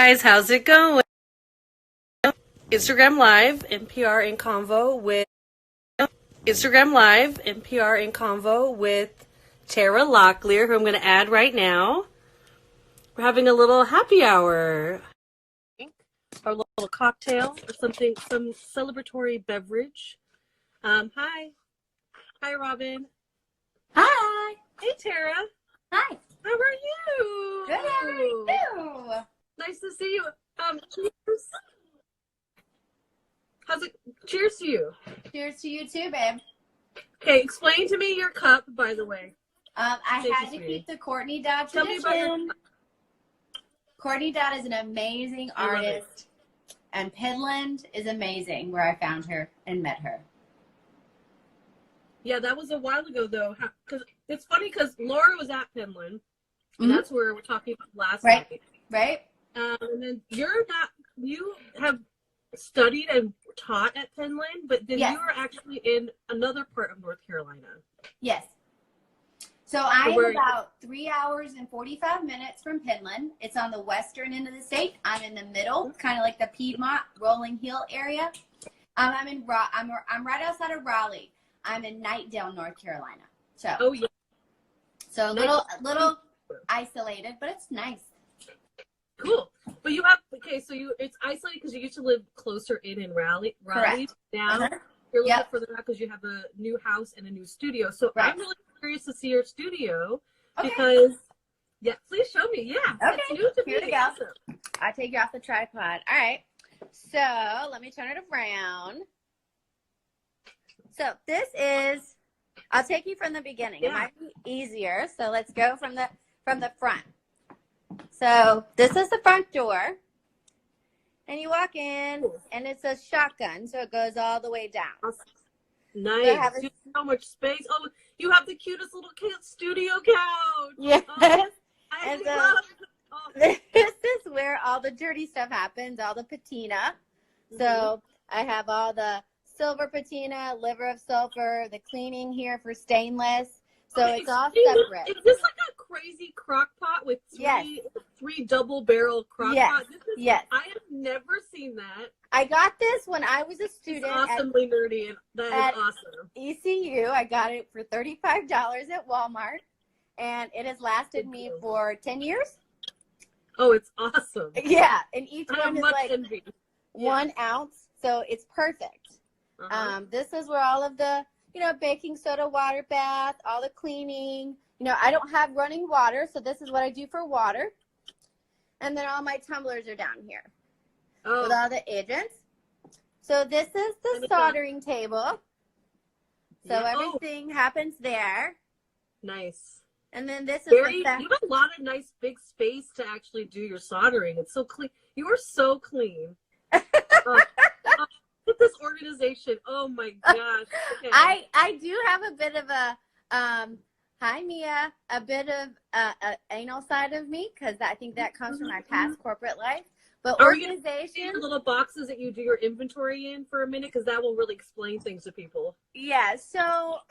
guys, how's it going? Instagram Live, MPR in Convo with Tara Locklear, who I'm going to add right now. We're having a little happy hour, or a little cocktail, or something, some celebratory beverage. Hi, Robin. Hi. Hey, Tara. Hi. How are you? Good, how are you? Nice to see you. Cheers. How's it? Cheers to you. Cheers to you too, babe. Okay, explain to me your cup, by the way. I had to keep the Courtney Dodd tradition. Courtney Dodd is an amazing artist, and Pinland is amazing, where I found her and met her. Yeah, that was a while ago, though. Because it's funny because Laura was at Pinland, and that's where we're talking about last night. Right. And then you have studied and taught at Pinland, but then you were actually in another part of North Carolina. Yes. So I am about 3 hours and 45 minutes from Pinland. It's on the western end of the state. I'm in the middle, kind of like the Piedmont Rolling Hill area. I'm right outside of Raleigh. I'm in Knightdale, North Carolina. So so a little isolated, but it's nice. Cool. But you have it's isolated because you used to live closer in Raleigh. Correct. Now you're a little bit further out because you have a new house and a new studio. So I'm really curious to see your studio because please show me. Yeah. Okay. It's new to Here me. we go. Awesome. I'll take you off the tripod. All right. So let me turn it around. So this is, I'll take you from the beginning. It might be easier. So let's go from the front. So this is the front door. And you walk in, and it's a shotgun, so it goes all the way down. Awesome. Nice. You have so much space. Oh, you have the cutest little studio couch. Yes. I love it. This is where all the dirty stuff happens, all the patina. So I have all the silver patina, liver of sulfur, the cleaning here for stainless. So it's all separate. Is this like a crazy crock pot with three double barrel crock pot? Yes. I have never seen that. I got this when I was a student. It's awesomely nerdy. That is awesome. ECU. I got it for $35 at Walmart, and it has lasted me for 10 years. Oh, it's awesome. Yeah, and each one is like envy. 1 ounce, so it's perfect. This is where all of the baking soda water bath, all the cleaning. I don't have running water, so this is what I do for water. And then all my tumblers are down here with all the agents. So this is the soldering table. So everything happens there. Nice. And then this is you have a lot of nice big space to actually do your soldering. It's so clean. You are so clean. With this organization, oh my gosh. Okay. I do have a bit of a hi Mia, a bit of anal side of me, because I think that comes from my past corporate life. But organization, the little boxes that you do your inventory in for a minute, because that will really explain things to people. Yeah. So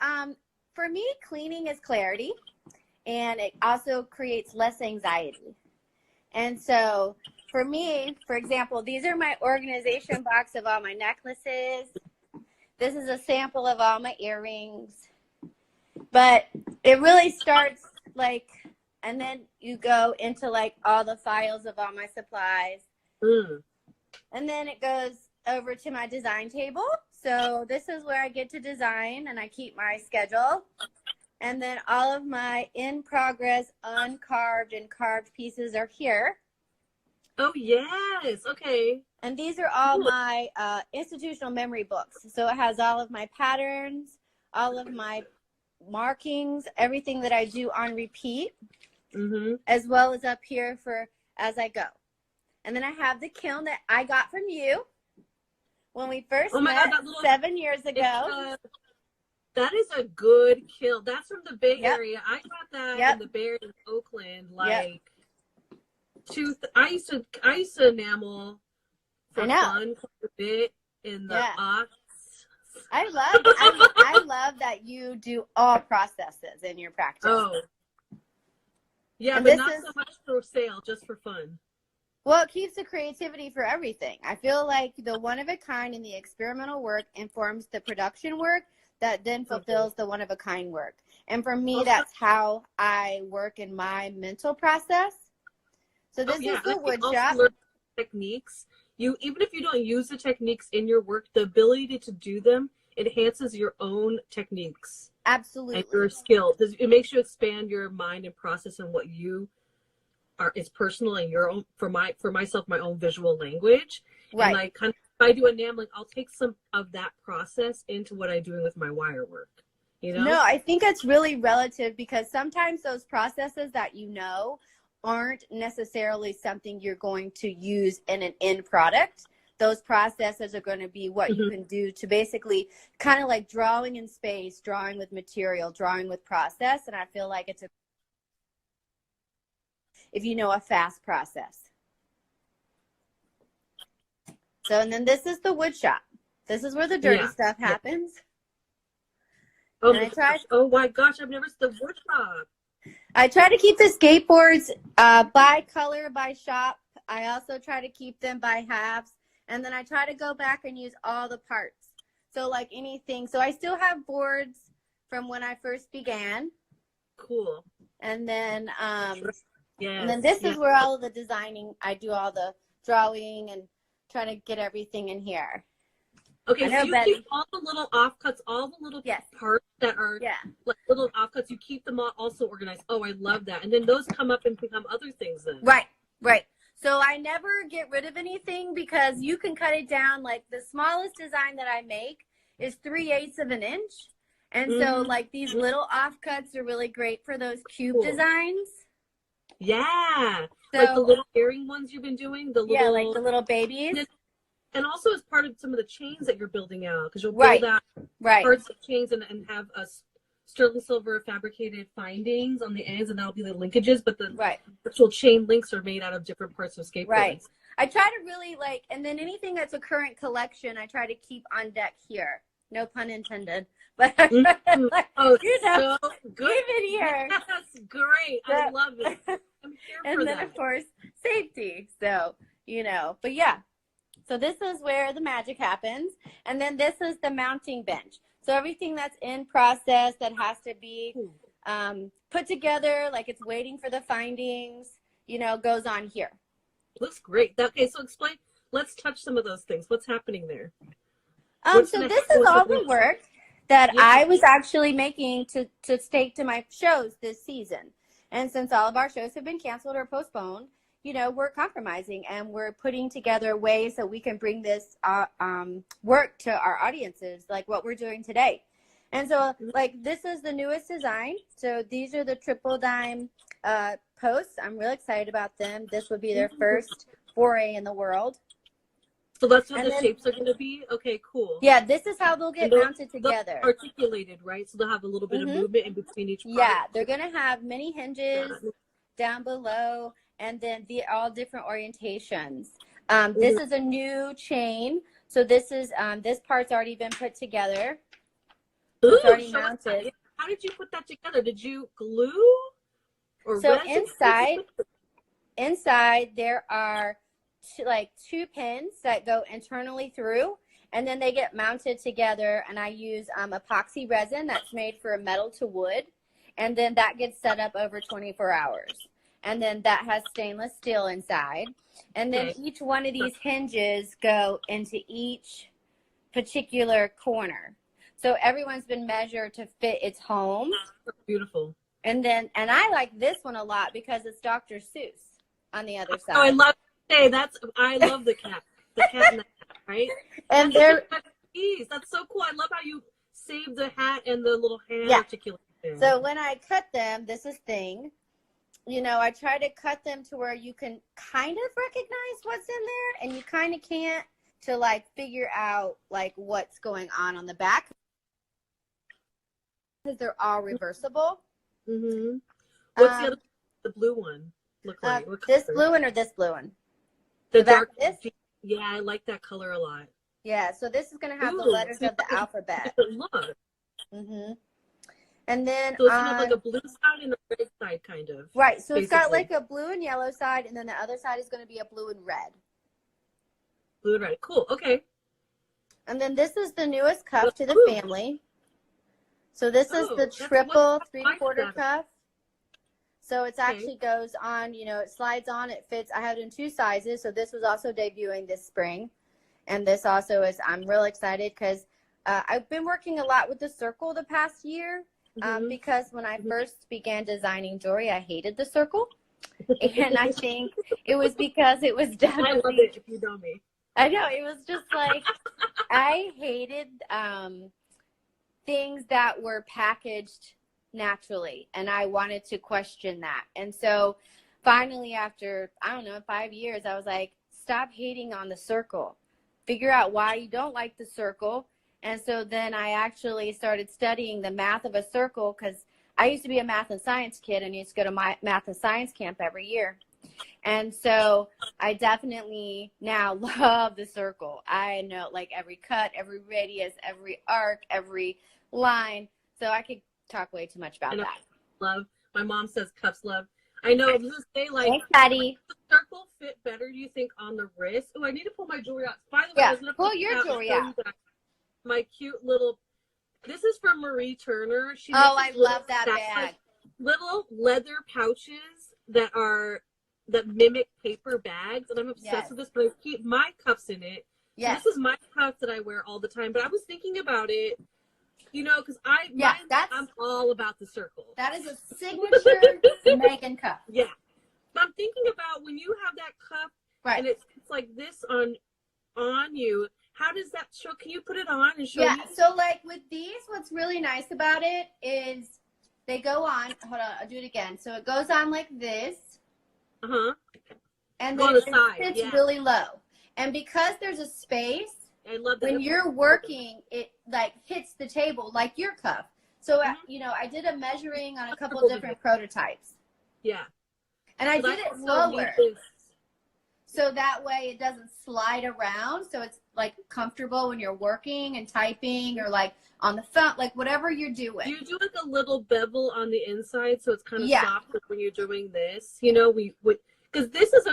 for me, cleaning is clarity, and it also creates less anxiety. And so for me, for example, these are my organization box of all my necklaces. This is a sample of all my earrings. But it really starts and then you go into all the files of all my supplies. And then it goes over to my design table. So this is where I get to design, and I keep my schedule. And then all of my in progress, uncarved and carved pieces are here. Oh, yes. Okay. And these are all my institutional memory books. So it has all of my patterns, all of my markings, everything that I do on repeat, as well as up here for as I go. And then I have the kiln that I got from you when we first met 7 years ago. That is a good kiln. That's from the Bay Area. I got that in the Bay Area in Oakland. I used to enamel for fun quite a bit in the aughts. I love that you do all processes in your practice. Oh. Yeah, and but not so much for sale, just for fun. Well, it keeps the creativity for everything. I feel like the one of a kind and the experimental work informs the production work that then fulfills the one of a kind work. And for me, that's how I work in my mental process. So this is the wood shop. Learn techniques. Even if you don't use the techniques in your work, the ability to do them enhances your own techniques. Absolutely. And your skill. It makes you expand your mind and process on what you is personal and your own, for myself, my own visual language. Right. And like kind of, if I do enameling, I'll take some of that process into what I'm doing with my wire work. You know? No, I think it's really relative because sometimes those processes that aren't necessarily something you're going to use in an end product. Those processes are going to be what you can do to basically kind of like drawing in space, drawing with material, drawing with process. And I feel like if you know a fast process. So, and then this is the wood shop. This is where the dirty stuff happens. Oh my gosh, I've never seen the wood shop. I try to keep the skateboards by color, by shop. I also try to keep them by halves. And then I try to go back and use all the parts. So like anything. So I still have boards from when I first began. Cool. And then Yes, and then this is where all of the designing, I do all the drawing and trying to get everything in here. Okay, so you keep all the little offcuts, all the little parts that are like little offcuts, you keep them all also organized. Oh, I love that. And then those come up and become other things then. Right, right. So I never get rid of anything because you can cut it down. Like the smallest design that I make is 3/8 of an inch. And so like these little offcuts are really great for those cube designs. Yeah. So, like the little earring ones you've been doing? Like the little babies. And also as part of some of the chains that you're building out, because you'll build out parts of chains and have a sterling silver fabricated findings on the ends, and that'll be the linkages, but the actual chain links are made out of different parts of skateboards. Right. I try to really and then anything that's a current collection, I try to keep on deck here. No pun intended. But so good. Keep it here. That's great. I love it. I'm here and for then, that. Of course, safety. So, but yeah. So this is where the magic happens. And then this is the mounting bench. So everything that's in process that has to be put together, like it's waiting for the findings, goes on here. Looks great. Okay, so explain. Let's touch some of those things. What's happening there? So this is all the work that I was actually making to take to my shows this season. And since all of our shows have been canceled or postponed, we're compromising and we're putting together ways that we can bring this work to our audiences, like what we're doing today. And so, like, this is the newest design. So these are the triple dime posts. I'm really excited about them. This would be their first foray in the world. So that's what the shapes are going to be? Okay, cool. Yeah, this is how they'll get mounted together. Articulated, right? So they'll have a little bit of movement in between each part. Yeah, they're going to have mini hinges down below. And then all different orientations. This is a new chain. So this is this part's already been put together. It's already mounted. How did you put that together? Did you glue? Or so inside there are two pins that go internally through, and then they get mounted together. And I use epoxy resin that's made for metal to wood, and then that gets set up over 24 hours. And then that has stainless steel inside. And then each one of these hinges go into each particular corner. So everyone's been measured to fit its home. Beautiful. And I like this one a lot because it's Dr. Seuss on the other side. Oh, I love I love the cat. The cat and the hat, right? And that's so cool. I love how you save the hat and the little hand articulation. So when I cut them, this is thing. I try to cut them to where you can kind of recognize what's in there, and you kind of can't, to figure out what's going on the back, because they're all reversible. Mm-hmm. What's the blue one look like? This blue one or this blue one? The dark. Yeah, I like that color a lot. Yeah, so this is going to have the letters of the alphabet. Look. Mm-hmm. And then so it's kind of like a blue side and a red side, kind of. Right. So basically. It's got like a blue and yellow side, and then the other side is going to be a blue and red. Blue and red. Cool. Okay. And then this is the newest cuff to the family. So this is the triple 3/4 cuff. So it actually goes on, you know, it slides on, it fits. I have it in 2 sizes. So this was also debuting this spring. And this also is, I'm real excited because I've been working a lot with the circle the past year. Because when I first began designing jewelry, I hated the circle. And I think it was because it was definitely. I love it if you know me. I know. It was just like, I hated things that were packaged naturally. And I wanted to question that. And so finally, after, I don't know, 5 years, I was like, stop hating on the circle. Figure out why you don't like the circle. And so then I actually started studying the math of a circle because I used to be a math and science kid and used to go to my math and science camp every year. And so I definitely now love the circle. I know like every cut, every radius, every arc, every line. So I could talk way too much about that. Love. My mom says cuffs love. I know. I was going to say, like, thanks, Patty. Does the circle fit better, do you think, on the wrist? Oh, I need to pull my jewelry out. By the way, I was going to pull your jewelry out. My cute little, this is from Marie Turner. She I love that bag. Little leather pouches that mimic paper bags, and I'm obsessed with this, but I keep my cuffs in it. Yes. So this is my cuff that I wear all the time, but I was thinking about it, you know, because I'm all about the circle. That is a signature Megan cuff. Yeah. But I'm thinking about when you have that cuff, and it's like this on you, how does that show? Can you put it on and show me? Yeah, so like with these, what's really nice about it is they go on. Hold on, I'll do it again. So it goes on like this. And then it sits really low. And because there's a space, I love that. When you're working, it like hits the table like your cuff. So, you know, I did a measuring on a couple of different prototypes. Yeah. And I did it lower. So that way it doesn't slide around. So it's like comfortable when you're working and typing or like on the phone, like whatever you're doing. Do you do like a little bevel on the inside so it's kind of soft when you're doing this? You know, because this is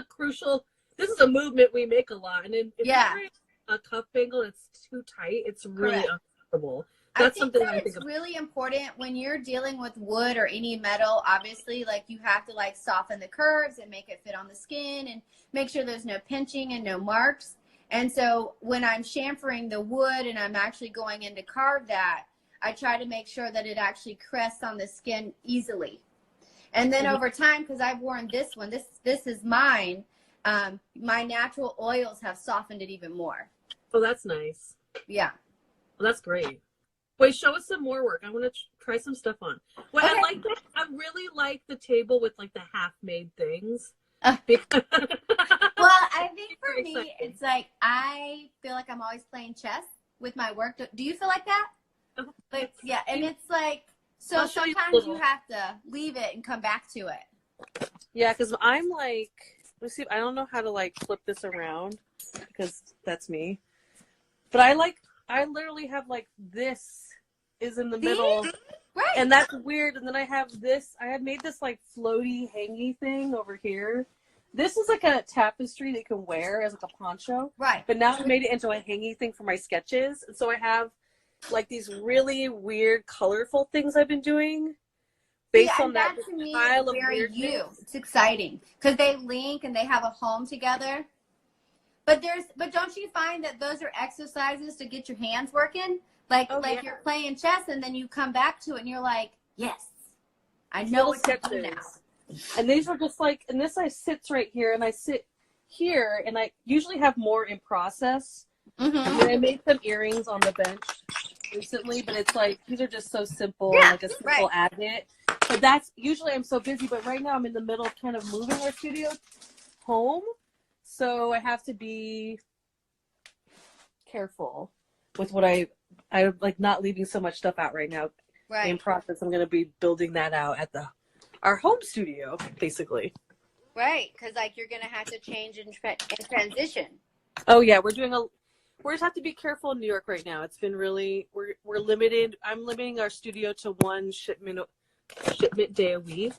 a movement we make a lot. And then if you're wearing a cuff bangle, it's too tight. It's really uncomfortable. That's something I think it's really important when you're dealing with wood or any metal. Obviously, like you have to like soften the curves and make it fit on the skin and make sure there's no pinching and no marks. And so when I'm chamfering the wood and I'm actually going in to carve that, I try to make sure that it actually crests on the skin easily. And then over time, because I've worn this one, this is mine. My natural oils have softened it even more. Oh, that's nice. Yeah. Well, that's great. Wait, show us some more work. I want to try some stuff on. Well, I like that. I really like the table with like the half-made things. Well, I think for me, it's like I feel like I'm always playing chess with my work. Do you feel like that? Like, yeah, and it's like so sometimes you have to leave it and come back to it. Yeah, because I'm like, let's see. I don't know how to like flip this around because that's me. But I literally have like this is in the middle. Right. And that's weird. And then I have this. I had made this like floaty hangy thing over here. This is like a tapestry that you can wear as like a poncho. Right. But now I made it into a hangy thing for my sketches. And so I have like these really weird, colorful things I've been doing based on that to me style of very weirdness. you. It's exciting because they link and they have a home together. But don't you find that those are exercises to get your hands working? Like you're playing chess and then you come back to it and you're like, yes, I know what to do now. And these are just like, and this sits right here and I sit here and I usually have more in process. Mm-hmm. I mean, I made some earrings on the bench recently, but it's like, these are just so simple, like a simple agate. But that's, usually I'm so busy, but right now I'm in the middle of kind of moving our studio home. So I have to be careful with what I like, not leaving so much stuff out right now. Right. In process, I'm going to be building that out at our home studio, basically. Right, because like you're going to have to change and transition. Oh yeah, just have to be careful in New York right now. It's been really, we're limited. I'm limiting our studio to one shipment day a week.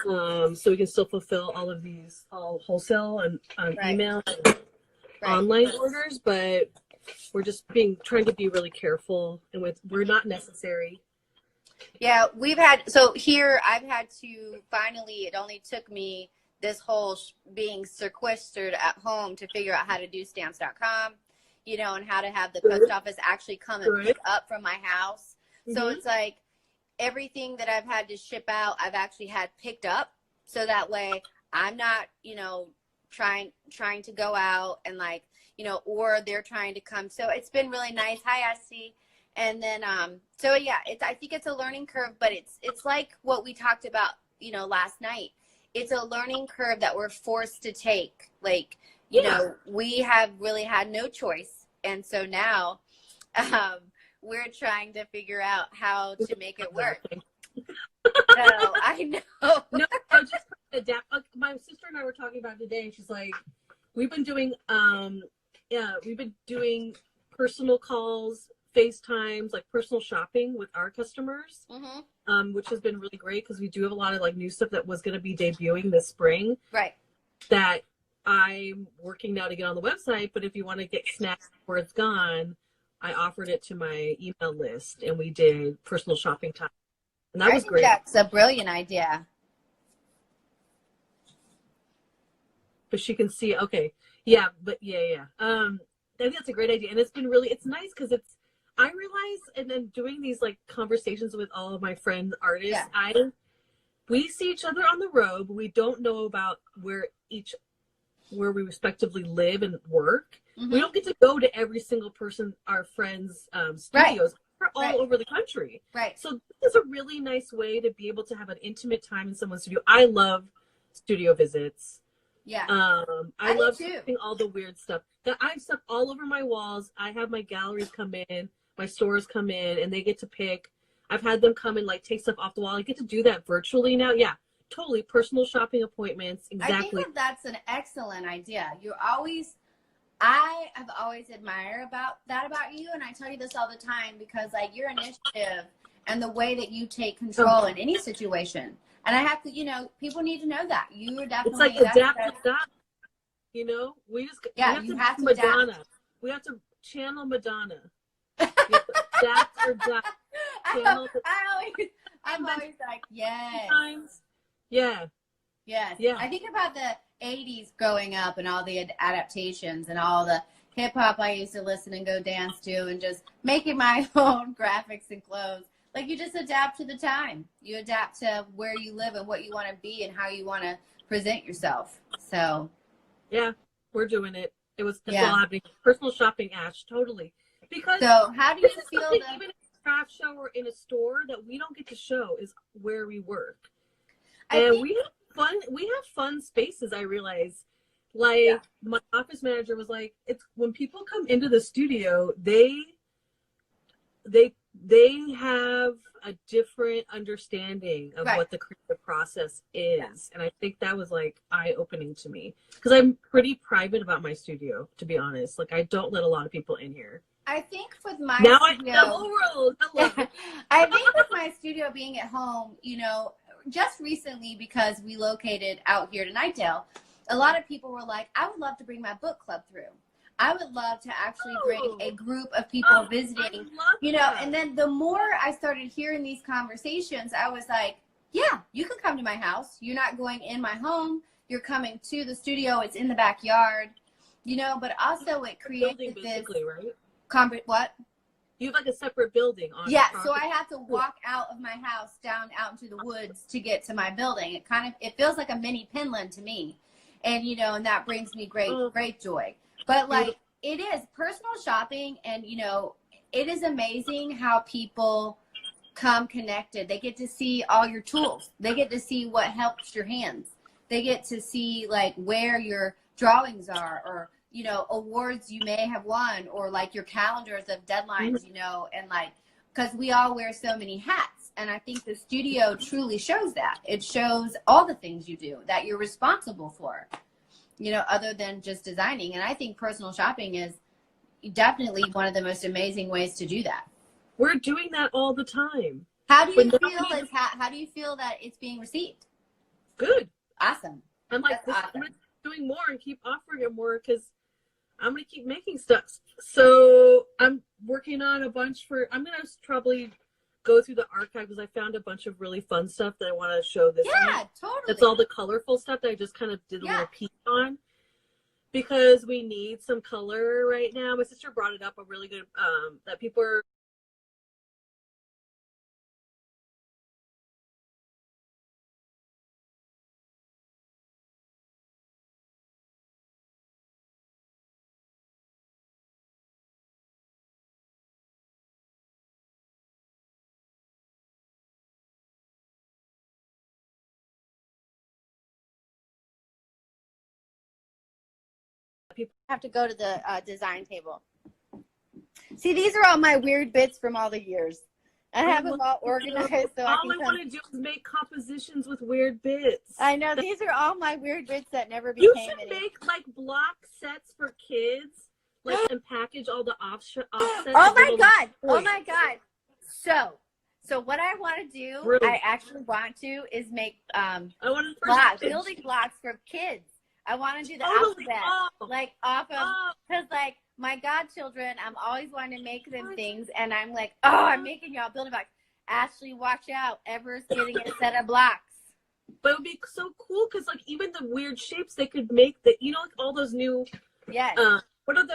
So we can still fulfill all of these wholesale and email and online orders, but we're just trying to be really careful, and we're not necessary. Yeah, I've had to finally, it only took me this whole being sequestered at home to figure out how to do stamps.com, you know, and how to have the post office actually come and pick up from my house. So it's like everything that I've had to ship out, I've actually had picked up. So that way I'm not, you know, trying to go out and like, you know, or they're trying to come. So it's been really nice. Hi, Ashley. And then, so yeah, I think it's a learning curve, but it's like what we talked about, you know, last night. It's a learning curve that we're forced to take. Like, you know, we have really had no choice. And so now we're trying to figure out how to make it work. So I know. No, I just adapt. My sister and I were talking about it today, and she's like, we've been doing personal calls, FaceTimes, like personal shopping with our customers, which has been really great because we do have a lot of like new stuff that was going to be debuting this spring. Right. That I'm working now to get on the website, but if you want to get snacks before it's gone, I offered it to my email list, and we did personal shopping time, and that was great. That's a brilliant idea. But she can see, okay, yeah. I think that's a great idea, and it's nice because I realize, and then doing these like conversations with all of my friends, artists, we see each other on the road, but we don't know about where we respectively live and work. We don't get to go to every single person, our friends' studios. We're all over the country. Right. So this is a really nice way to be able to have an intimate time in someone's studio. I love studio visits. Yeah. I love seeing all the weird stuff. I have stuff all over my walls. I have my galleries come in, my stores come in, and they get to pick. I've had them come and like take stuff off the wall. I get to do that virtually now. Yeah, totally. Personal shopping appointments. Exactly. I think that's an excellent idea. I have always admired about you, and I tell you this all the time because like your initiative and the way that you take control in any situation. And I have to, you know, people need to know that. You are definitely... It's like adapt or die. You know? We have to Madonna. Adapt. We have to channel Madonna. Adapt or die. I'm always like, yes. Sometimes, yeah. Yes. Yeah. I think about the 80s growing up and all the adaptations and all the hip-hop I used to listen and go dance to and just making my own graphics and clothes. Like, you just adapt to the time. You adapt to where you live and what you want to be and how you want to present yourself. So. Yeah, we're doing it. It's all happening. Personal shopping, Ash, totally. Because so how do you feel even in a craft show or in a store that we don't get to show is where we work. And we have fun spaces, I realize. Like my office manager was like, it's when people come into the studio, they have a different understanding of what the creative process is. Yeah. And I think that was like eye-opening to me because I'm pretty private about my studio, to be honest. Like I don't let a lot of people in here. I think with my studio, I think with my studio being at home, you know, just recently because we located out here to Nightdale, a lot of people were like, I would love to bring my book club through. I would love to actually bring a group of people visiting, you know, and then the more I started hearing these conversations, I was like, yeah, you can come to my house. You're not going in my home. You're coming to the studio. It's in the backyard, you know, but also it created this. Right? What? You have like a separate building on. Yeah, so I have to walk out of my house down out into the woods to get to my building. It feels like a mini Pinland to me. And, you know, and that brings me great joy. But, like, it is personal shopping, and, you know, it is amazing how people come connected. They get to see all your tools. They get to see what helps your hands. They get to see, like, where your drawings are or, you know, awards you may have won or, like, your calendars of deadlines, you know, and, like, because we all wear so many hats. And I think the studio truly shows that. It shows all the things you do that you're responsible for. You know, other than just designing. And I think personal shopping is definitely one of the most amazing ways to do that. We're doing that all the time. How do you feel how do you feel that it's being received? Good. Awesome. I'm like, awesome. I'm gonna keep doing more and keep offering it more because I'm gonna keep making stuff. So I'm working on a bunch I'm gonna probably go through the archive because I found a bunch of really fun stuff that I want to show this week. Yeah, totally. That's all the colorful stuff that I just kind of did a little peek on because we need some color right now. My sister brought it up a really good that people are people have to go to the design table. See, these are all my weird bits from all the years. I have them all organized. So all I want to do is make compositions with weird bits. I know. These are all my weird bits that never became any. You should make like block sets for kids, like, and package all the offsets. Oh my God. Oh my God. So what I want to do, really? I actually want to, is make building blocks for kids. I want to do the alphabet, like off of, because like my godchildren, I'm always wanting to make them things, and I'm like, I'm making y'all building blocks. Ashley, watch out, Ever's getting a set of blocks. But it would be so cool because like even the weird shapes they could make, that like all those new, what are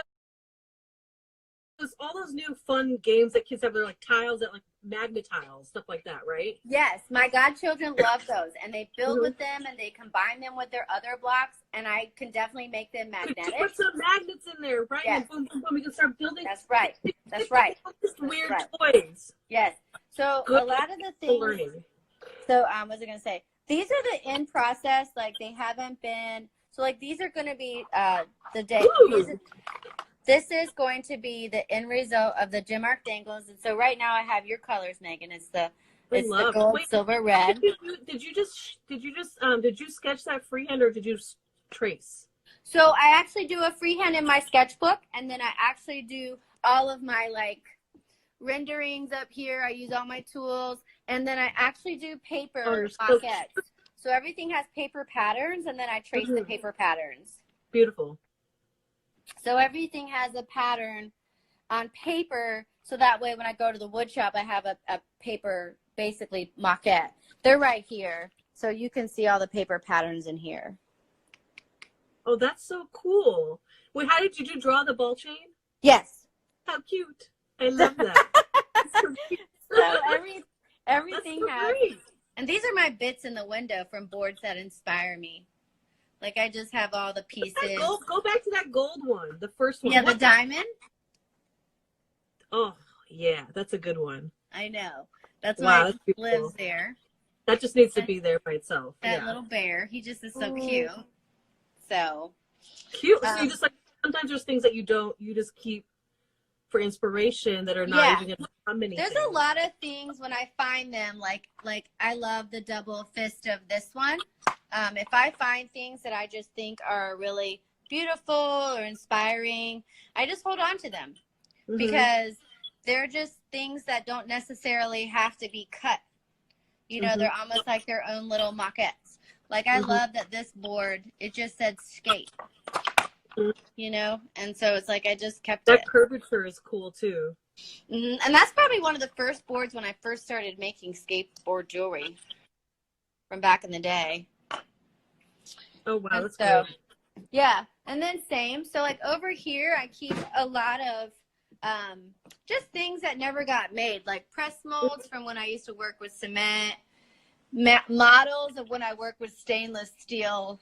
all those new fun games that kids have? They're like tiles that like magnet tiles, stuff like that, right? Yes, my godchildren love those, and they build with them, and they combine them with their other blocks, and I can definitely make them magnetic. Put some magnets in there, right? Yes. And boom, boom, boom, we can start building. That's right. That's right. Just weird toys. Yes. So a lot of the things. Learning. So what was I going to say? These are the in process. Like they haven't been. So like these are going to be the day. This is going to be the end result of the gem arc dangles. And so right now I have your colors, Megan. It's the gold, silver, red. Did you sketch that freehand or did you trace? So I actually do a freehand in my sketchbook, and then I actually do all of my like renderings up here. I use all my tools, and then I actually do paper maquettes. So everything has paper patterns, and then I trace the paper patterns. Beautiful. So everything has a pattern on paper, so that way when I go to the wood shop, I have a paper, basically, maquette. They're right here, so you can see all the paper patterns in here. Oh, that's so cool. Wait, how did you draw the ball chain? Yes. How cute. I love that. So everything has, and these are my bits in the window from boards that inspire me. Like, I just have all the pieces. Go back to that gold one, the first one. Yeah, the diamond. Oh, yeah, that's a good one. I know. That's why he lives there. That just needs to be there by itself. That little bear. He just is so cute. So. Cute. So you just like, sometimes there's things that you just keep for inspiration that are not even going to become anything. There's a lot of things when I find them, like I love the double fist of this one. If I find things that I just think are really beautiful or inspiring, I just hold on to them because they're just things that don't necessarily have to be cut. They're almost like their own little maquettes. Like I love that this board, it just said skate, and so it's like I just kept it. That curvature is cool too. And that's probably one of the first boards when I first started making skateboard jewelry from back in the day. Oh, wow, that's good. Yeah, and then same. So, like, over here, I keep a lot of just things that never got made, like press molds from when I used to work with cement, models of when I worked with stainless steel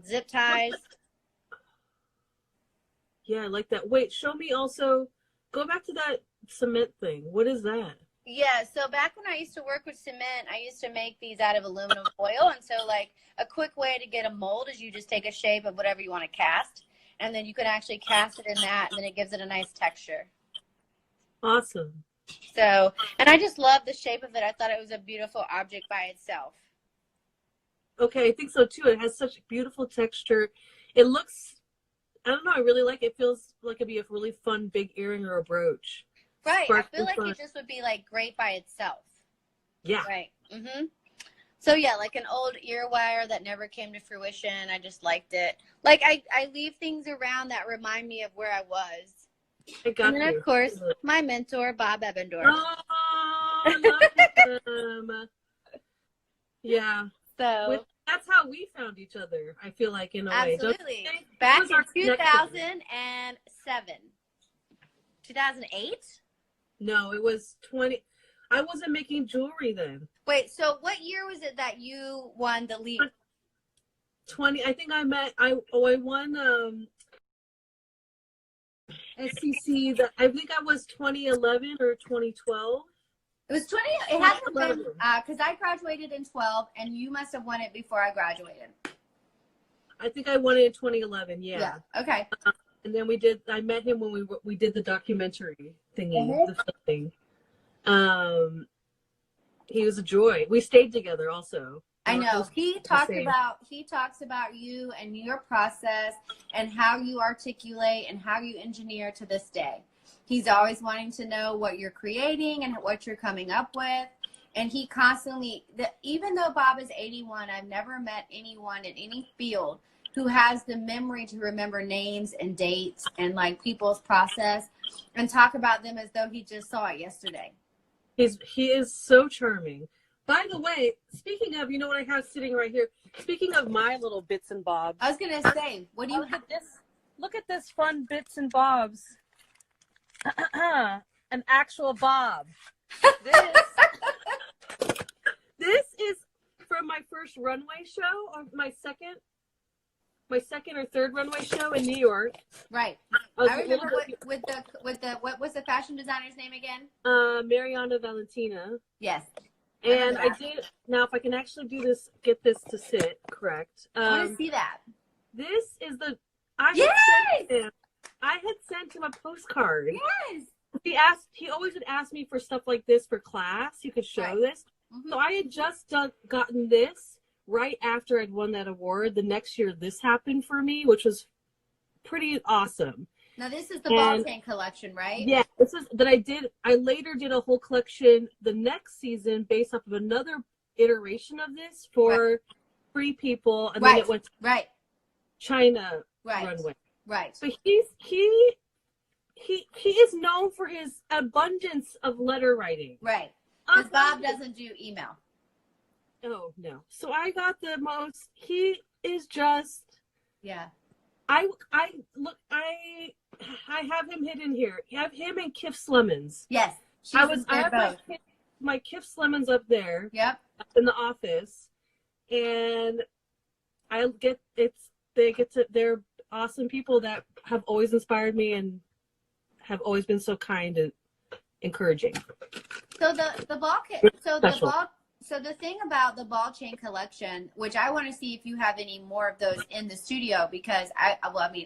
zip ties. Yeah, I like that. Wait, show me also. Go back to that cement thing. What is that? Yeah, so back when I used to work with cement, I used to make these out of aluminum foil. And so, like, a quick way to get a mold is you just take a shape of whatever you want to cast. And then you can actually cast it in that, and then it gives it a nice texture. Awesome. So, and I just love the shape of it. I thought it was a beautiful object by itself. Okay, I think so, too. It has such beautiful texture. It looks I don't know. I really like it. It feels like it'd be a really fun big earring or a brooch. Right. I feel like it just would be like great by itself. Yeah. Right. Mm-hmm. So yeah, like an old ear wire that never came to fruition. I just liked it. Like I leave things around that remind me of where I was. I got and then you. Of course, my mentor, Bob Ebendorf. Oh, I love him. Yeah. So that's how we found each other. I feel like in a way. Absolutely. Back in 2007. 2008? No, it was 20. I wasn't making jewelry then. Wait, so what year was it that you won the lead? 20. I think I won SCC. I think I was 2011 or 2012. It was 20. It hasn't been because I graduated in 12, and you must have won it before I graduated. I think I won it in 2011. Yeah. Okay. And then I met him when we did the documentary thingy, the thing. He was a joy. We stayed together also. I know. He talks about you and your process and how you articulate and how you engineer to this day. He's always wanting to know what you're creating and what you're coming up with. And he constantly, even though Bob is 81, I've never met anyone in any field who has the memory to remember names and dates and like people's process and talk about them as though he just saw it yesterday. He is so charming. By the way, speaking of, you know what I have sitting right here? Speaking of my little bits and bobs. I was going to say, what do you have? Look at this fun bits and bobs. An actual bob. This is from my first runway show, or my second or third runway show in New York. Right. I remember with the what was the fashion designer's name again? Mariana Valentina. Yes. And I did. Now, if I can actually do this, get this to sit correct. I want to see that. This is the. I had sent him a postcard. Yes. He always would ask me for stuff like this for class. You could show this. Mm-hmm. So I had just gotten this right after I'd won that award. The next year, this happened for me, which was pretty awesome. Now this is the ball chain collection, right? Yeah, this is that I did. I later did a whole collection the next season based off of another iteration of this for Free People, and then it went to China runway. Right. But he is known for his abundance of letter writing. Right. Because Bob doesn't do email. Oh no. So I got the most. He is just. Yeah. I have him hidden here. I have him and Kif Slemons. Yes. I have my Kif Slemons up there. Yep. In the office, and they're awesome people that have always inspired me and have always been so kind and encouraging. So the thing about the ball chain collection, which I want to see if you have any more of those in the studio, because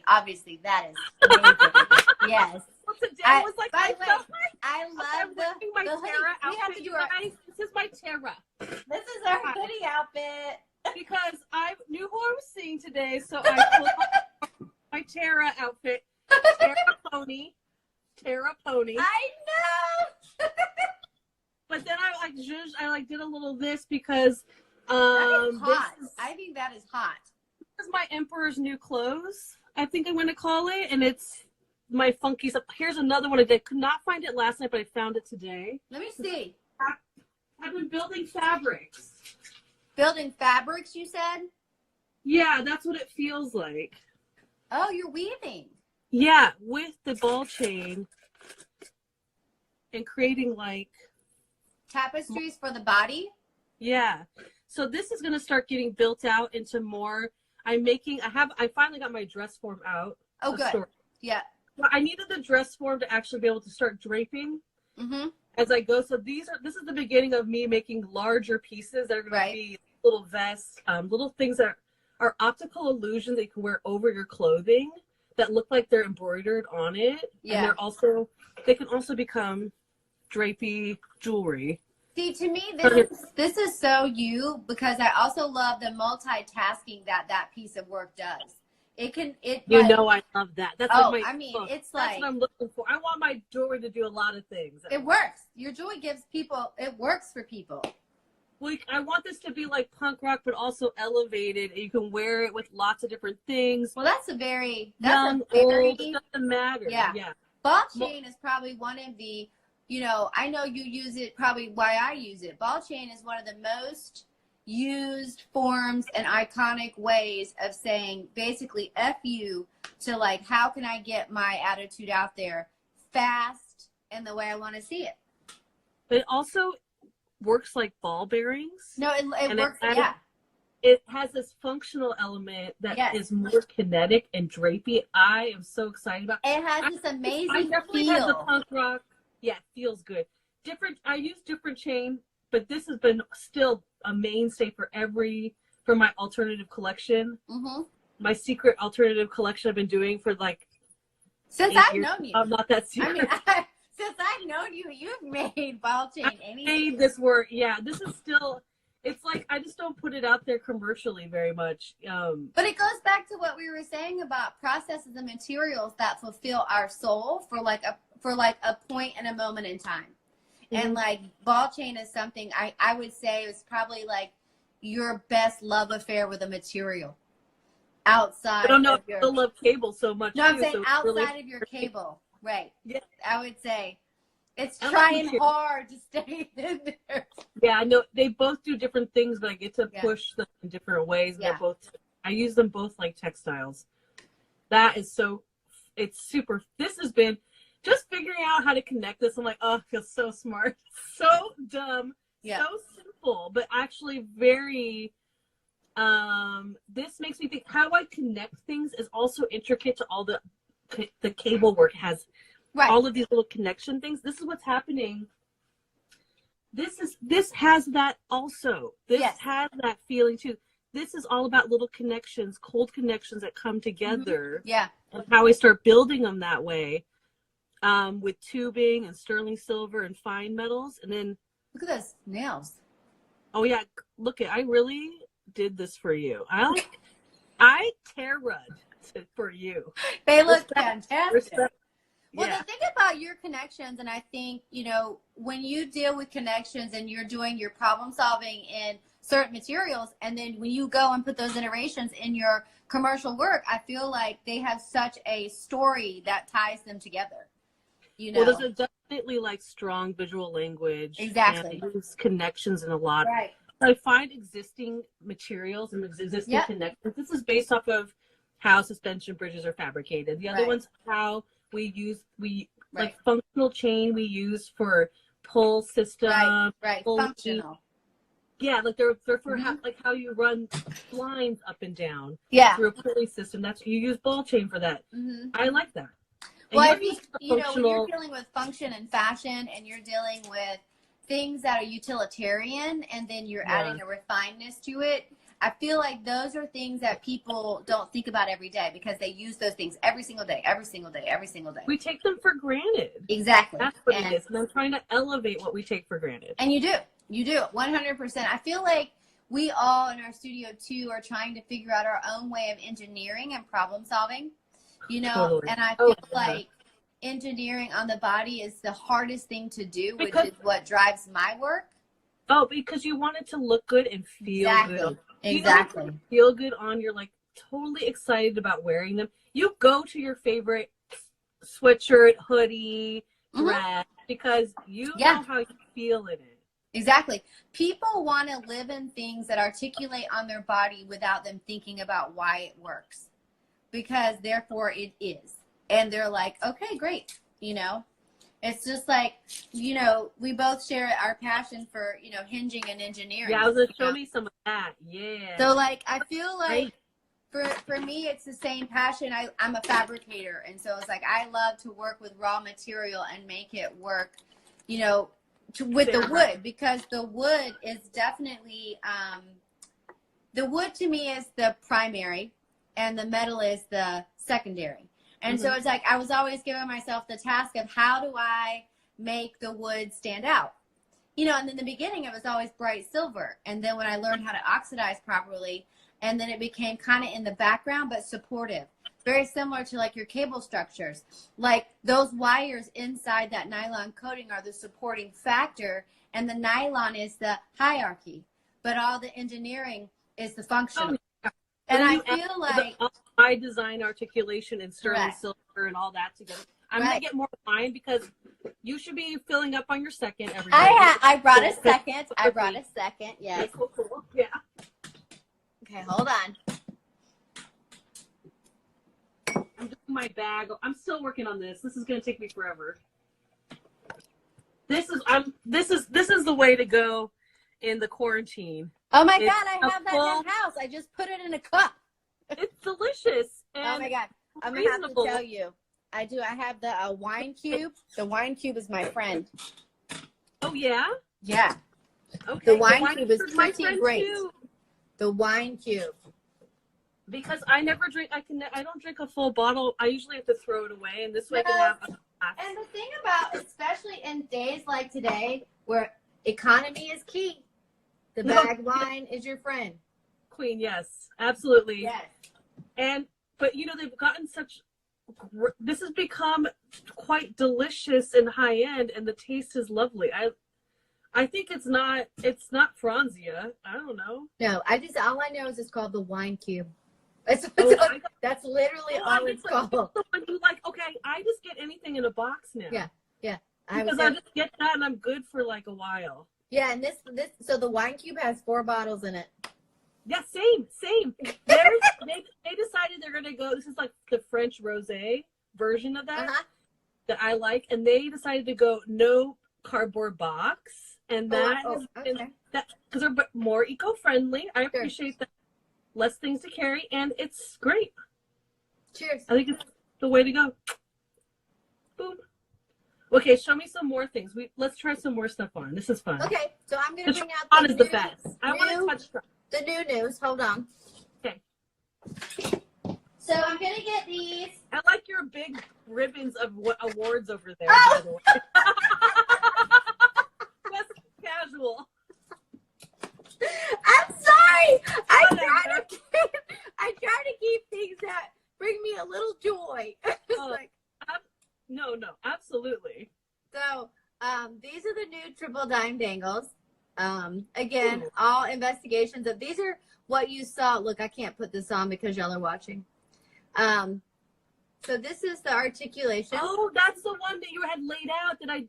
obviously that is amazing. Yes. Well, today I was like, I love the Tara outfit. This is my Tara. This is our hoodie outfit. Because I knew who I was seeing today, so I pulled out my Tara outfit. Tara Pony. I know. But then I did a little this because that is hot. I think that is hot. This is my Emperor's New Clothes, I think I'm going to call it, and it's my funky stuff. Here's another one I did. Could not find it last night, but I found it today. Let me see. I've been building fabrics. Building fabrics, you said? Yeah, that's what it feels like. Oh, you're weaving. Yeah, with the ball chain and creating like tapestries for the body. Yeah. So this is going to start getting built out into more. I finally got my dress form out. Oh, good. Story. Yeah. Well, I needed the dress form to actually be able to start draping as I go. So this is the beginning of me making larger pieces that are going to be little vests, little things that are optical illusions that you can wear over your clothing that look like they're embroidered on it. Yeah. And they can also become drapey jewelry. See, to me, this is so you, because I also love the multitasking that piece of work does. You know, I love that. That's like I mean, it's that's what I'm looking for. I want my jewelry to do a lot of things. It works. Your jewelry it works for people. Like, I want this to be like punk rock, but also elevated. And you can wear it with lots of different things. Well, that's a very old. It doesn't matter. Yeah. Ball chain is probably one of the, I know you use it. Probably why I use it. Ball chain is one of the most used forms and iconic ways of saying basically F you to, like, how can I get my attitude out there fast and the way I want to see it. But it also works like ball bearings. No, it works. It has this functional element that is more kinetic and drapey. I am so excited about it. It has this amazing I definitely feel. Had the punk rock. Yeah, it feels good. I use different chain, but this has been still a mainstay for my alternative collection. Mm-hmm. My secret alternative collection I've been doing for like since I've known you. I'm not that secret. I mean, since I've known you, you've made ball chain. Made this work. Yeah, this is still. It's like I just don't put it out there commercially very much. But it goes back to what we were saying about processes and materials that fulfill our soul for like a point and a moment in time. Mm-hmm. And like ball chain is something I would say is probably like your best love affair with a material. Outside. I don't know. I still love cable so much. No, I'm saying outside of your cable, right? Yeah, I would say it's trying hard to stay in there. Yeah, I know they both do different things, but I get to push them in different ways. Yeah. I use them both like textiles. That is it's super. This has been just figuring out how to connect this. I'm like, oh, I feel so smart, so dumb, so simple, but actually very. This makes me think how I connect things is also intricate to all the cable work has all of these little connection things. This is what's happening. This has that also. This has that feeling too. This is all about little connections, cold connections that come together. Mm-hmm. Yeah. And how I start building them that way, with tubing and sterling silver and fine metals. And then look at those nails. Oh yeah, I really did this for you. I Tara-ed for you. They look fantastic. Well, Yeah. the thing about your connections, and I think, when you deal with connections and you're doing your problem solving in certain materials, and then when you go and put those iterations in your commercial work, I feel like they have such a story that ties them together. Well, there's definitely like strong visual language. Exactly. And use connections in a lot. Right. I find existing materials and existing connections. This is based off of how suspension bridges are fabricated. The other one's how like functional chain we use for pull system. Right. Functional. Yeah, like they're for how you run lines up and down. Yeah. Through a pulley system. You use ball chain for that. Mm-hmm. I like that. And well, I mean, when you're dealing with function and fashion, and you're dealing with things that are utilitarian, and then you're adding a refinedness to it, I feel like those are things that people don't think about every day because they use those things every single day. We take them for granted. Exactly. That's what it is. And I'm trying to elevate what we take for granted. And you do 100%. I feel like we all in our studio too are trying to figure out our own way of engineering and problem solving, totally. And I feel like engineering on the body is the hardest thing to do, which is what drives my work. Oh, because you want it to look good and feel good. Exactly. Feel good on. You're like totally excited about wearing them. You go to your favorite sweatshirt, hoodie, dress because you know how you feel in it. Exactly. People want to live in things that articulate on their body without them thinking about why it works, because therefore it is. And they're like, okay, great. It's just like, we both share our passion for, hinging and engineering. Yeah, I was going to show me some of that. Yeah. So like, I feel like for me, it's the same passion. I'm a fabricator. And so it's like, I love to work with raw material and make it work, with the wood, because the wood is definitely, the wood to me is the primary and the metal is the secondary. And so it's like I was always giving myself the task of how do I make the wood stand out? And in the beginning, it was always bright silver. And then when I learned how to oxidize properly and then it became kind of in the background, but supportive. Very similar to like your cable structures. Like those wires inside that nylon coating are the supporting factor, and the nylon is the hierarchy, but all the engineering is the functional. And I feel like high design articulation and sterling silver and all that together. I'm gonna get more wine because you should be filling up on your second. Everybody. I brought a second. I brought a second. Yes. Cool. Yeah. Okay, hold on. I'm doing my bag. I'm still working on this. This is gonna take me forever. This is the way to go in the quarantine. Oh my God, I have that in the house. I just put it in a cup. It's delicious. And oh my God, I'm gonna have to tell you. I do. I have the wine cube. The wine cube is my friend. Oh yeah. Yeah. Okay. The wine cube is pretty great. Too. The wine cube. Because I never drink. I don't drink a full bottle. I usually have to throw it away, and this way I can have. And the thing about, especially in days like today, where economy is key, the bagged wine is your friend. Queen, yes, absolutely. Yes. But you know, they've gotten such. This has become quite delicious and high end, and the taste is lovely. I think it's not Franzia. I don't know. No, all I know is it's called the wine cube. That's literally all it's called. When you like, okay, I just get anything in a box now. Yeah. Because I just get that and I'm good for like a while. Yeah, and this so the wine cube has 4 bottles in it. Yeah, same. They decided they're gonna go. This is like the French rosé version of that that I like, and they decided to go no cardboard box, and that because they're more eco-friendly. I appreciate that. Less things to carry, and it's great. Cheers. I think it's the way to go. Boom. Okay, show me some more things. Let's try some more stuff on. This is fun. Okay, so I'm gonna bring out the best. I want to touch the new news. Hold on. Okay. So I'm gonna get these. I like your big ribbons of awards over there. Oh! By the way. That's casual. I'm sorry. I try to keep things that bring me a little joy. No, absolutely. So, these are the new triple dime dangles. Again, all investigations of these are what you saw. Look, I can't put this on because y'all are watching. So this is the articulation. Oh, that's the one that you had laid out. I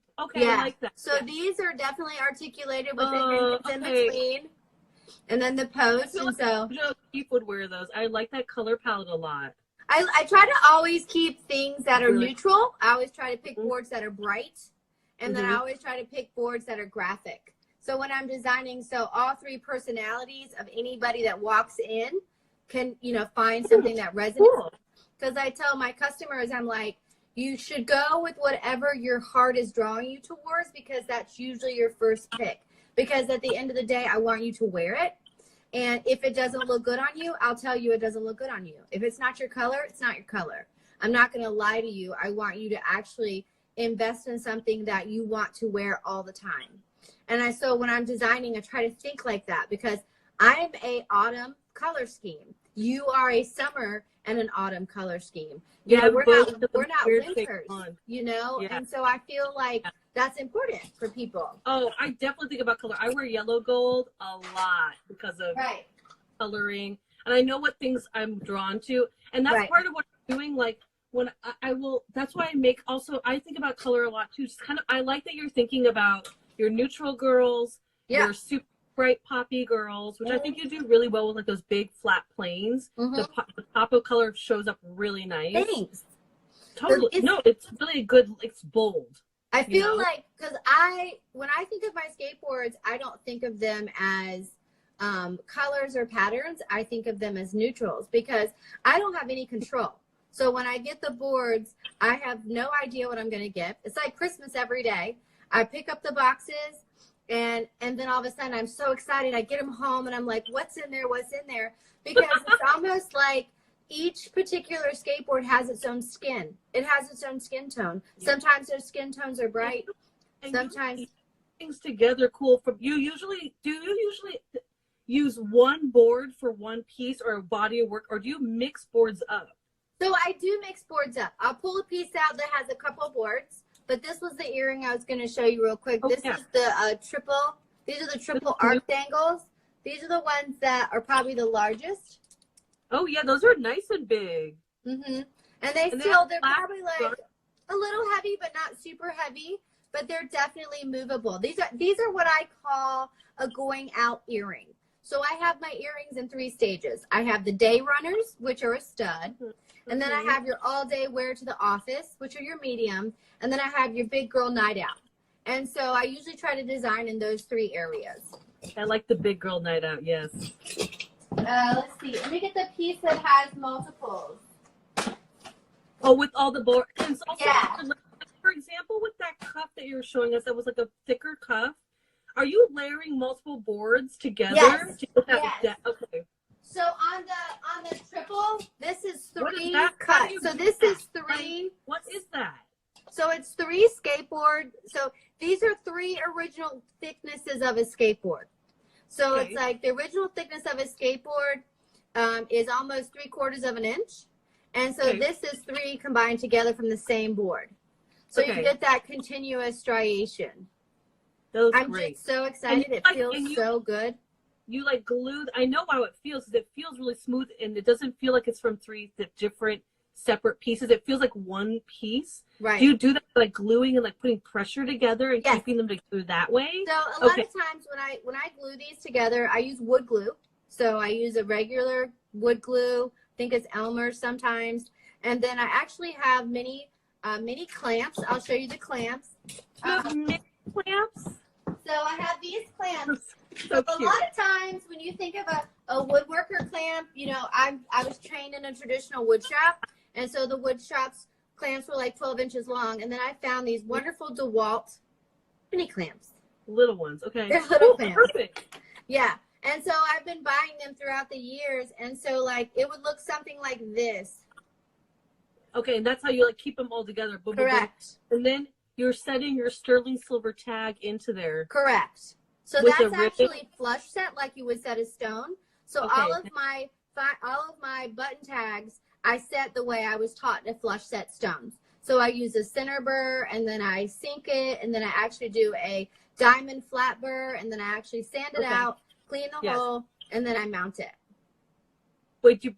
like that. So these are definitely articulated with the in between. And then the post, and so Keith would wear those. I like that color palette a lot. I try to always keep things that are neutral. I always try to pick boards that are bright, and then I always try to pick boards that are graphic. So when I'm designing, so all 3 personalities of anybody that walks in can, find something that resonates. Because I tell my customers, I'm like, you should go with whatever your heart is drawing you towards, because that's usually your first pick. Because at the end of the day, I want you to wear it. And if it doesn't look good on you, I'll tell you it doesn't look good on you. If it's not your color, it's not your color. I'm not going to lie to you. I want you to actually invest in something that you want to wear all the time. And so when I'm designing, I try to think like that, because I'm a autumn color scheme. You are a summer and an autumn color scheme. We're not winters, and so I feel like that's important for people. Oh, I definitely think about color. I wear yellow gold a lot because of coloring, and I know what things I'm drawn to, and that's part of what I'm doing. Like when that's why I think about color a lot too. Just kind of, I like that you're thinking about your neutral girls, your super bright poppy girls, which I think you do really well with like those big flat planes. The pop of color shows up really nice. Thanks. Totally. It's really a good, it's bold. I feel like, because when I think of my skateboards, I don't think of them as colors or patterns. I think of them as neutrals, because I don't have any control. So when I get the boards, I have no idea what I'm going to get. It's like Christmas every day. I pick up the boxes, and then all of a sudden I'm so excited. I get them home and I'm like, what's in there? Because it's almost like each particular skateboard has its own skin. It has its own skin tone. Sometimes those skin tones are bright. And sometimes things together cool. From you use one board for one piece or a body of work, or do you mix boards up? So I do mix boards up. I'll pull a piece out that has a couple boards, but this was the earring I was going to show you real quick. This is the triple. These are the triple arc dangles. These are the ones that are probably the largest. Oh yeah, those are nice and big. And they're probably like a little heavy, but not super heavy. But they're definitely movable. These are what I call a going out earring. So I have my earrings in 3 stages. I have the day runners, which are a stud. And then I have your all day wear to the office, which are your medium. And then I have your big girl night out. And so I usually try to design in those 3 areas. I like the big girl night out, yes. Let's see. Let me get the piece that has multiples. Oh, with all the boards. Yeah. For example, with that cuff that you were showing us, that was like a thicker cuff. Are you layering multiple boards together? Yes. Yes. Okay. So on the triple, this is 3 cuts. So this is 3. What is that? So it's 3 skateboard. So these are 3 original thicknesses of a skateboard. So it's like the original thickness of a skateboard is almost 3/4 of an inch. And so this is 3 combined together from the same board. So you get that continuous striation. I'm great. Just so excited. It feels so good. You like glue. I know how it feels. It feels really smooth, and it doesn't feel like it's from 3 different separate pieces. It feels like one piece. Right. Do you do that like gluing and like putting pressure together and keeping them together that way? So a lot of times when I glue these together, I use wood glue. So I use a regular wood glue. I think it's Elmer sometimes. And then I actually have mini clamps. I'll show you the clamps. Mini clamps? So I have these clamps. So a lot of times when you think of a woodworker clamp, you know, I was trained in a traditional wood shop. And so the wood shop's clamps were like 12 inches long. And then I found these wonderful DeWalt mini clamps. Little ones. Okay. They're little clamps. Perfect. Yeah. And so I've been buying them throughout the years. And so like it would look something like this. Okay. And that's how you like keep them all together. Boom, correct. Boom, boom. And then you're setting your sterling silver tag into there. Correct. So that's actually flush set like you would set a stone. So all of my button tags, I set the way I was taught to flush set stones. So I use a center burr, and then I sink it, and then I actually do a diamond flat burr, and then I actually sand it out, clean the hole, and then I mount it. Wait, do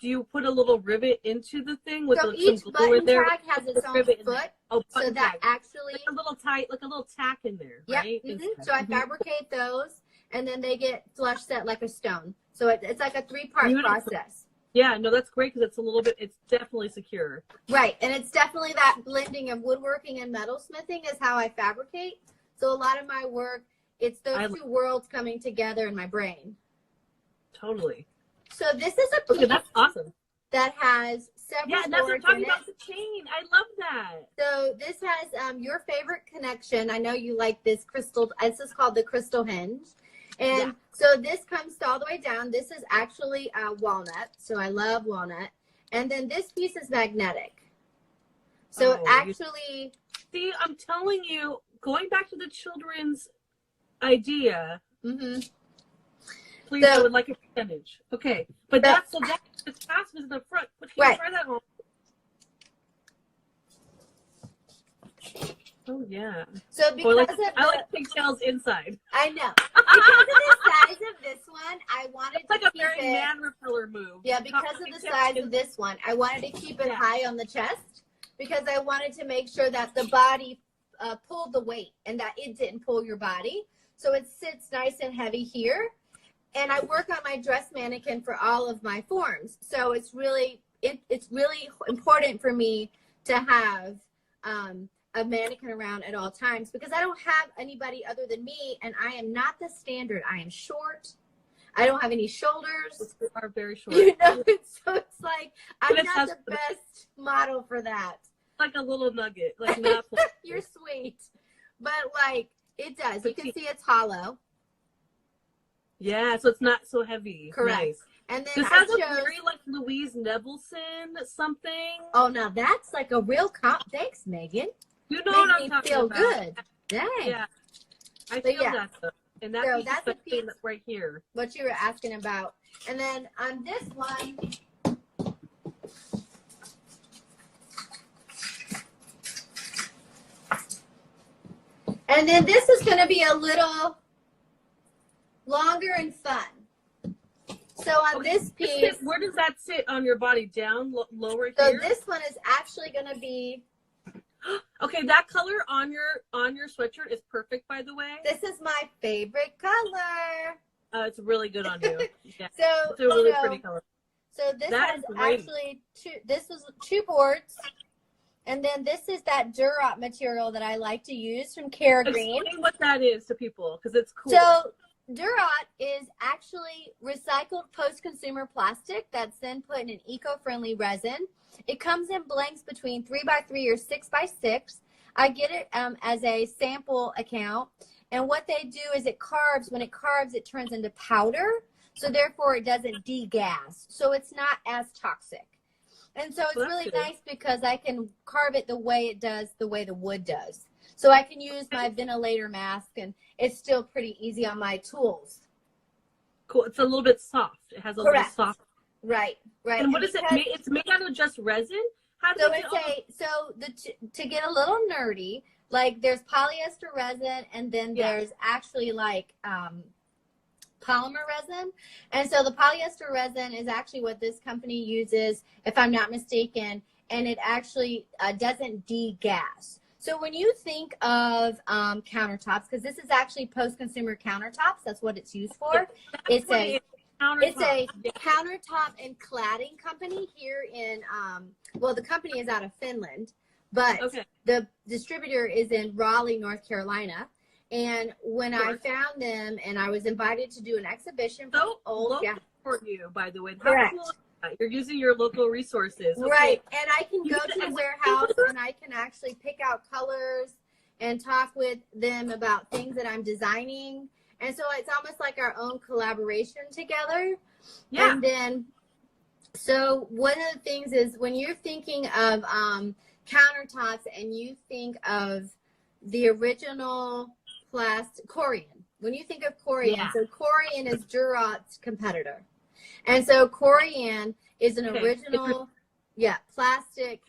you put a little rivet into the thing with each button tag has its own foot? So that actually like a little tack in there, right? So I fabricate those, and then they get flush set like a stone. So it's like a 3-part process. Yeah, no, that's great because it's definitely secure. Right, and it's definitely that blending of woodworking and metalsmithing is how I fabricate. So a lot of my work, it's those 2 worlds coming together in my brain. Totally. So this is a piece that's awesome. That has several boards. Yeah, and that's what I'm talking about, the chain. I love that. So this has your favorite connection. I know you like this crystal. This is called the crystal hinge. And so this comes all the way down. This is actually walnut. So I love walnut. And then this piece is magnetic. So actually. See, I'm telling you, going back to the children's idea. Please, I would like a percentage. Okay. But that's the clasp is in the front. Can you try that on? Oh, yeah. So because I like pigtails inside. I know. Because of the size of this one, I wanted to keep it. It's like a very man repeller move. Yeah, because of the size of this one, I wanted to keep it high on the chest because I wanted to make sure that the body pulled the weight and that it didn't pull your body. So it sits nice and heavy here. And I work on my dress mannequin for all of my forms. So it's really important for me to have a mannequin around at all times because I don't have anybody other than me, and I am not the standard. I am short. I don't have any shoulders. You are very short. You know, so it's like I'm not the best model for that. Like a little nugget, like not. You're sweet, but like it does. You can see it's hollow. Yeah, so it's not so heavy. Correct. Nice. And then this has a very like Louise Nevelson something. Oh, now that's like a real comp. Thanks, Megan. You know what I'm talking feel about. Good. Dang. Yeah. I feel that stuff. And that so piece that's is a piece right here. what you were asking about. And then on this one, and then this is going to be a little longer and fun. So on this piece, where does that sit on your body? Down, lower here? So this one is actually going to be. Okay, that color on your sweatshirt is perfect, by the way. This is my favorite color. It's really good on you. Yeah. So it's a really pretty color. So this has actually this is 2 boards. And then this is that Duroc material that I like to use from Cara Green. Explain what that is to people, because it's cool. So Duroc is actually recycled post-consumer plastic that's then put in an eco-friendly resin. It comes in blanks between 3x3 or 6x6. I get it as a sample account. And what they do is it carves. When it carves, it turns into powder. So therefore, it doesn't degas. So it's not as toxic. And so it's really nice because I can carve it the way it does, the way the wood does. So I can use my ventilator mask, and it's still pretty easy on my tools. Cool. It's a little bit soft. It has a little soft. Right. And what is it made? It's made out of just resin? To get a little nerdy, like there's polyester resin, and then there's actually like polymer resin. And so the polyester resin is actually what this company uses, if I'm not mistaken, and it actually doesn't degas. So when you think of countertops, because this is actually post-consumer countertops, that's what it's used for. It's a countertop and cladding company here in, well, the company is out of Finland, but the distributor is in Raleigh, North Carolina. And when I found them, and I was invited to do an exhibition for you, by the way. Correct. You're using your local resources. Okay. Right. And I can go to the warehouse and I can actually pick out colors and talk with them about things that I'm designing. And so it's almost like our own collaboration together. Yeah. And then, so one of the things is when you're thinking of countertops and you think of the original Corian. When you think of Corian, so Corian is Duroc's competitor. And so Corian is an original, plastic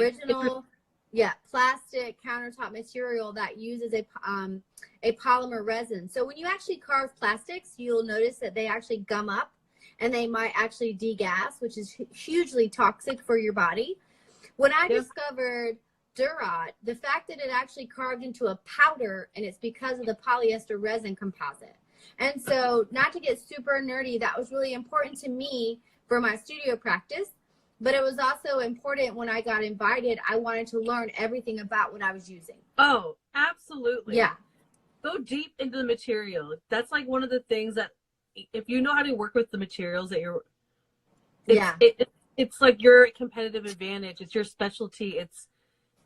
original, plastic countertop material that uses a polymer resin. So when you actually carve plastics, you'll notice that they actually gum up and they might actually degas, which is hugely toxic for your body. When I discovered Durat, the fact that it actually carved into a powder, and it's because of the polyester resin composite. And so, not to get super nerdy, that was really important to me for my studio practice, but it was also important when I got invited. I wanted to learn everything about what I was using. Oh, absolutely. Yeah. Go deep into the material. That's like one of the things that, if you know how to work with the materials that you're, it's like your competitive advantage. It's your specialty.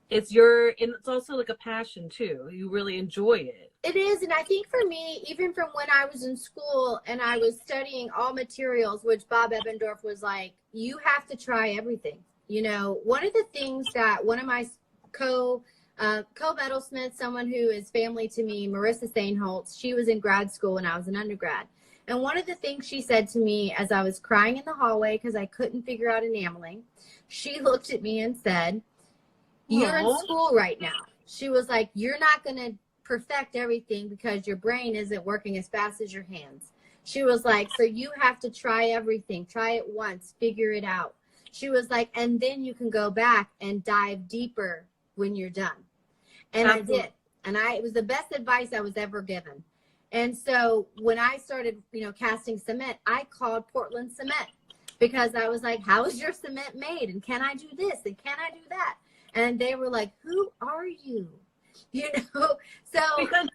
It's your, and it's also like a passion too. You really enjoy it. It is. And I think for me, even from when I was in school and I was studying all materials, which Bob Ebbendorf was like, you have to try everything. You know, one of the things that one of my co-metalsmiths, someone who is family to me, Marissa Stainholtz, she was in grad school when I was an undergrad. And one of the things she said to me as I was crying in the hallway because I couldn't figure out enameling, she looked at me and said, "You're in school right now." She was like, "You're not going to perfect everything because your brain isn't working as fast as your hands." She was like, "So you have to try everything. Try it once. Figure it out." She was like, "And then you can go back and dive deeper when you're done." And absolutely. I did. And it was the best advice I was ever given. And so when I started, casting cement, I called Portland Cement because I was like, "How is your cement made? And can I do this? And can I do that?" And they were like, "Who are you?" So because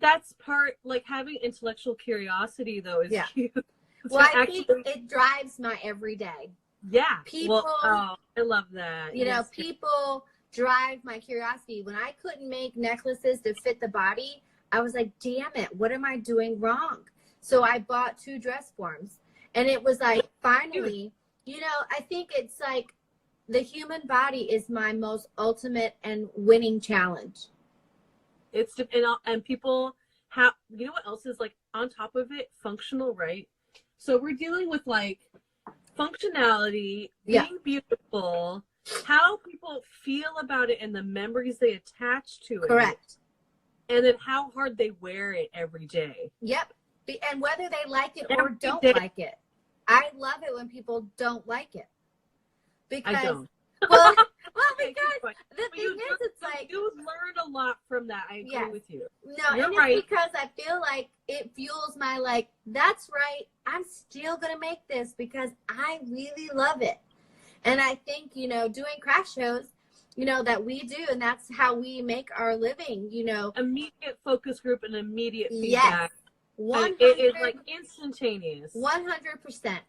that's part, like, having intellectual curiosity though is cute. Well, I think it drives my everyday. Yeah. People, I love that. People drive my curiosity. When I couldn't make necklaces to fit the body, I was like, damn it, what am I doing wrong? So I bought 2 dress forms. And it was like, finally, I think it's like the human body is my most ultimate and winning challenge. And people have, what else is like on top of it? Functional, right? So we're dealing with like functionality, being beautiful, how people feel about it and the memories they attach to it. Correct. And then how hard they wear it every day. Yep. And whether they like it or don't like it. I love it when people don't like it. Because, I don't. Well, because the thing is, it's like you learn a lot from that. I agree with you. No, You're and right. It's because I feel like it fuels my that's right. I'm still gonna make this because I really love it. And I think doing craft shows, that we do, and that's how we make our living. Immediate focus group and immediate feedback. Yes, it is like instantaneous. 100%,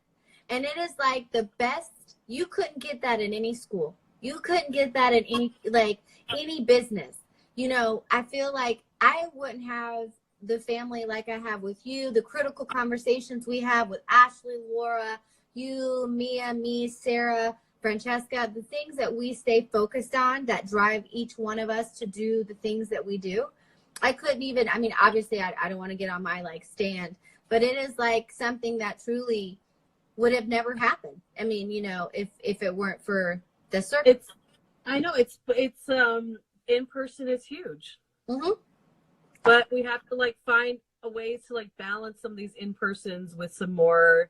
and it is like the best. You couldn't get that in any school. You couldn't get that in any business. I feel like I wouldn't have the family like I have with you, the critical conversations we have with Ashley, Laura, you, Mia, me, Sarah, Francesca, the things that we stay focused on that drive each one of us to do the things that we do. I couldn't even, obviously I don't want to get on my stand, but it is like something that truly would have never happened. If it weren't for the circuit. I know it's in person is huge. Mm-hmm. But we have to find a way to balance some of these in-persons with some more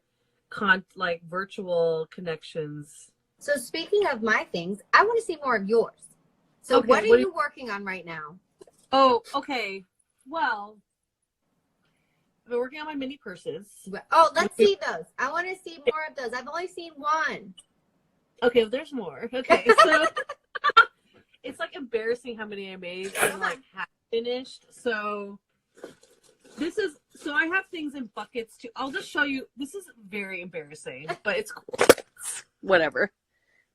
virtual connections. So speaking of my things, I want to see more of yours. So okay, what are you working on right now? Oh, okay. Well, I've been working on my mini purses. Oh, let's see those. I want to see more of those. I've only seen one. Okay, well, there's more. Okay, so it's embarrassing how many I made and half finished. So I have things in buckets too. I'll just show you. This is very embarrassing, but it's cool. Whatever.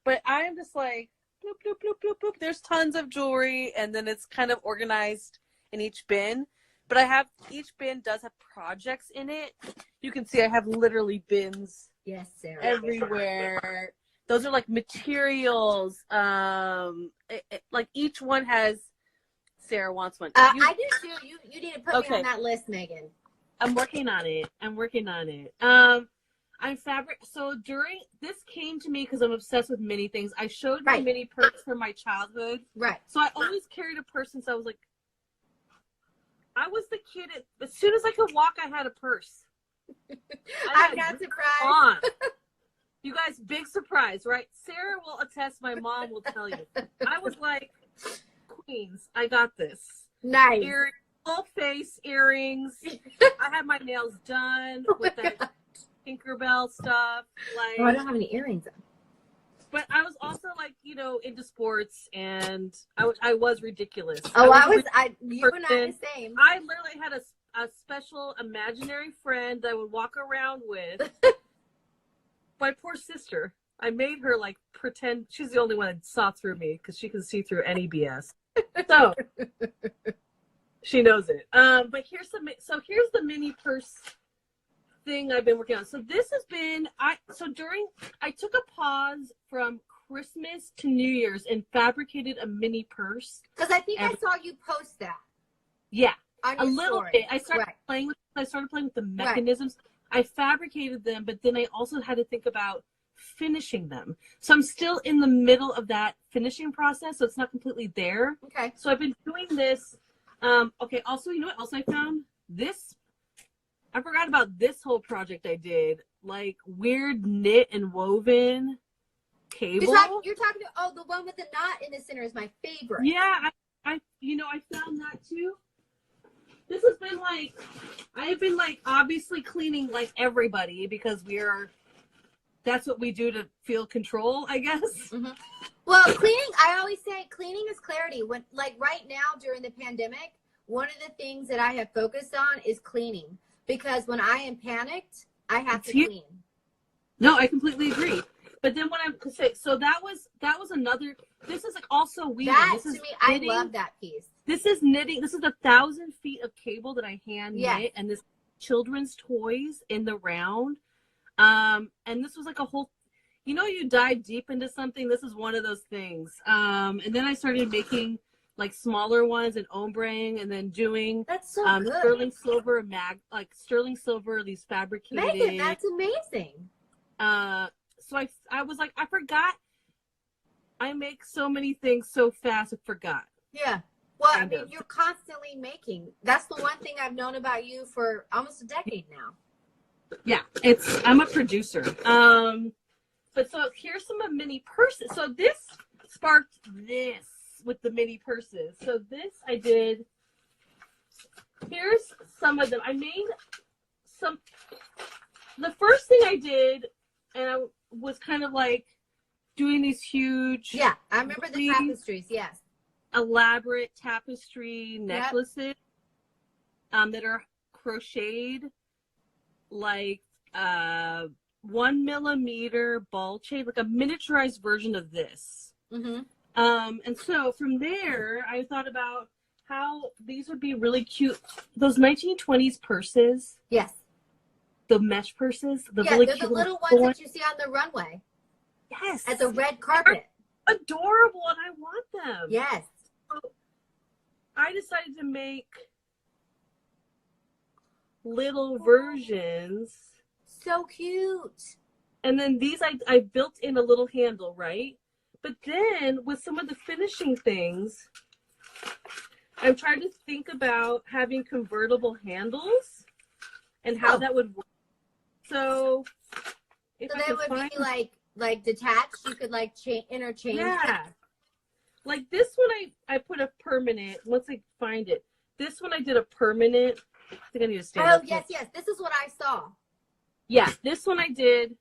But I'm just bloop, bloop, bloop, bloop, bloop. There's tons of jewelry, and then it's kind of organized in each bin. But each bin does have projects in it. You can see I have literally bins. Yes, Sarah. Everywhere. Those are materials. Each one has. Sarah wants one. I do too. You need to put me on that list, Megan. I'm working on it. So this came to me because I'm obsessed with mini things. I showed my mini purse from my childhood. Right. So I always carried a purse since I was like, I was the kid. As soon as I could walk, I had a purse. I'm not surprised. You guys, big surprise, right? Sarah will attest. My mom will tell you. I was like, Queens, I got this. Nice. Full face earrings. I had my nails done with that Tinkerbell stuff. Like, I don't have any earrings on. But I was also like, into sports, and I was ridiculous. You and I the same. I literally had a special imaginary friend that I would walk around with. My poor sister. I made her like pretend she's the only one that saw through me because she can see through any BS. So she knows it. But here's the mini purse thing I've been working on. So this has been I took a pause from Christmas to New Year's and fabricated a mini purse. Because I think I saw you post that. Yeah. A little bit. I started playing with the mechanisms. Right. I fabricated them, but then I also had to think about finishing them. So I'm still in the middle of that finishing process, so it's not completely there. Okay. So I've been doing this. Also, you know what else I found? I forgot about this whole project I did. Like weird knit and woven cable. You're talking to the one with the knot in the center is my favorite. Yeah, I found that too. This has been I have been obviously cleaning like everybody because that's what we do to feel control, I guess. Mm-hmm. Well, cleaning, I always say cleaning is clarity. When right now during the pandemic, one of the things that I have focused on is cleaning because when I am panicked, I have to clean. No, I completely agree. But then when so that was another. This is also weaving. That to me, knitting. I love that piece. This is knitting. This is 1,000 feet of cable that I hand knit, and this children's toys in the round. And this was like a whole. You dive deep into something. This is one of those things. And then I started making smaller ones and ombreing, and then doing that's so good. sterling silver sterling silver. These fabricated. Megan, that's amazing. So I was like, I forgot. I make so many things so fast, I forgot. Yeah. Well, you're constantly making. That's the one thing I've known about you for almost a decade now. Yeah, I'm a producer. But so here's some of mini purses. So this sparked this with the mini purses. So this I did. Here's some of them. I made some. The first thing I did, and I was kind of doing these huge. Yeah, I remember the tapestries. Yes. Elaborate tapestry necklaces that are crocheted 1 millimeter ball chain, like a miniaturized version of this. Mm-hmm. And so from there, I thought about how these would be really cute. Those 1920s purses. Yes. The mesh purses. They're the little ones that you see on the runway. Yes. At the red carpet. They're adorable, and I want them. Yes. So I decided to make little versions. So cute. And then these I built in a little handle, right? But then with some of the finishing things, I'm trying to think about having convertible handles and how that would work. So if they would be like detached, you could interchange. Yeah. Like this one I put a permanent, once I find it. This one I did a permanent. I think I need to stand up. Oh, yes. This is what I saw. Yeah, this one I did.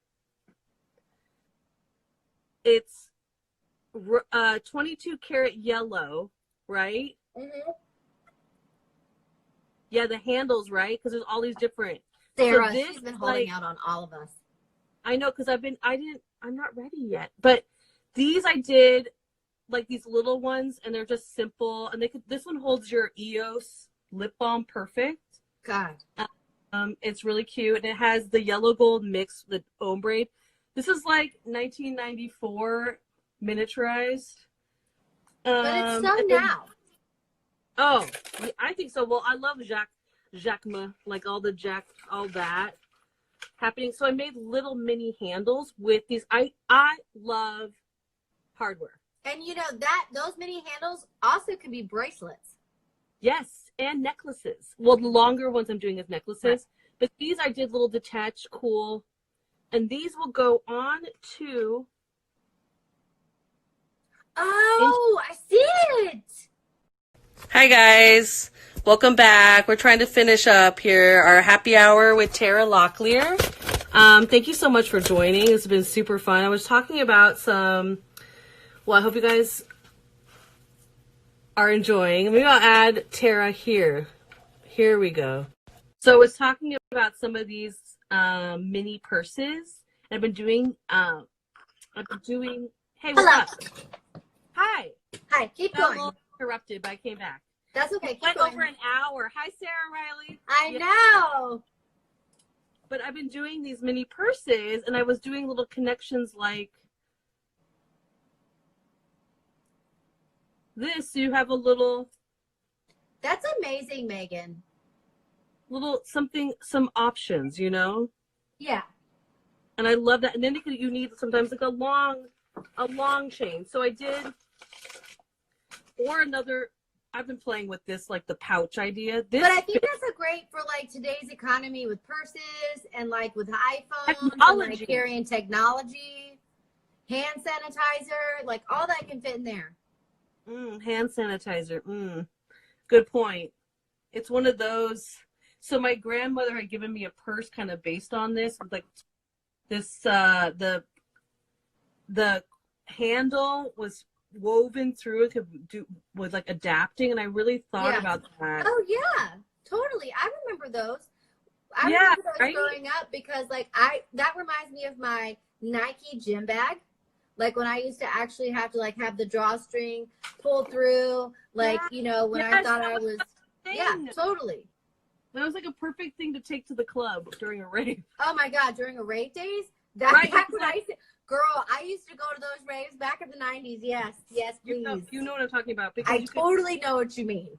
It's 22 karat yellow, right? Mm-hmm. Yeah, the handles, right? Because there's all these different. Sarah, she's been holding out on all of us. I know, because I'm not ready yet. But these I did, these little ones, and they're just simple. And this one holds your EOS lip balm perfect. God. It's really cute, and it has the yellow gold mixed with ombre. This is 1994 miniaturized. But it's so now. Oh, I think so. Well, I love Jacquemus, all that. happening. So I made little mini handles with these. I love hardware. And you know that those mini handles also can be bracelets. Yes, and necklaces. Well, the longer ones I'm doing is necklaces, right. But these I did little detached, cool, and these will go on to. Oh, I see it. Hi guys, welcome back. We're trying to finish up here our happy hour with Tara Locklear. Thank you so much for joining. It's been super fun. I was talking about some. Well, I hope you guys are enjoying. Maybe I'll add Tara here. Here we go. So I was talking about some of these mini purses. I've been doing. Hey, what's up? Hi. Hi. Keep going. A little interrupted, but I came back. That's okay. Keep went going. Over an hour. Hi, Sarah Riley. I know. But I've been doing these mini purses, and I was doing little connections like this. So you have a little. That's amazing, Megan. Little something, some options, you know. Yeah. And I love that. And then you need sometimes like a long chain. So I did, or another. I've been playing with this, like the pouch idea. But I think that's a great for like today's economy with purses and like with iPhones and like carrying technology, hand sanitizer, like all that can fit in there. Hand sanitizer. Good point. It's one of those. So my grandmother had given me a purse kind of based on this, with like this. The handle was woven through it, could do with like adapting, and I really thought about that. Oh yeah, totally. I remember those. I remember those growing up because like that reminds me of my Nike gym bag. Like when I used to actually have to like have the drawstring pull through, like you know when I thought I was totally. That was like a perfect thing to take to the club during a rave. Oh my god, during a rave days? That's what I used to. Girl, I used to go to those raves back in the 90s. Yes, please. You know what I'm talking about. I totally know what you mean.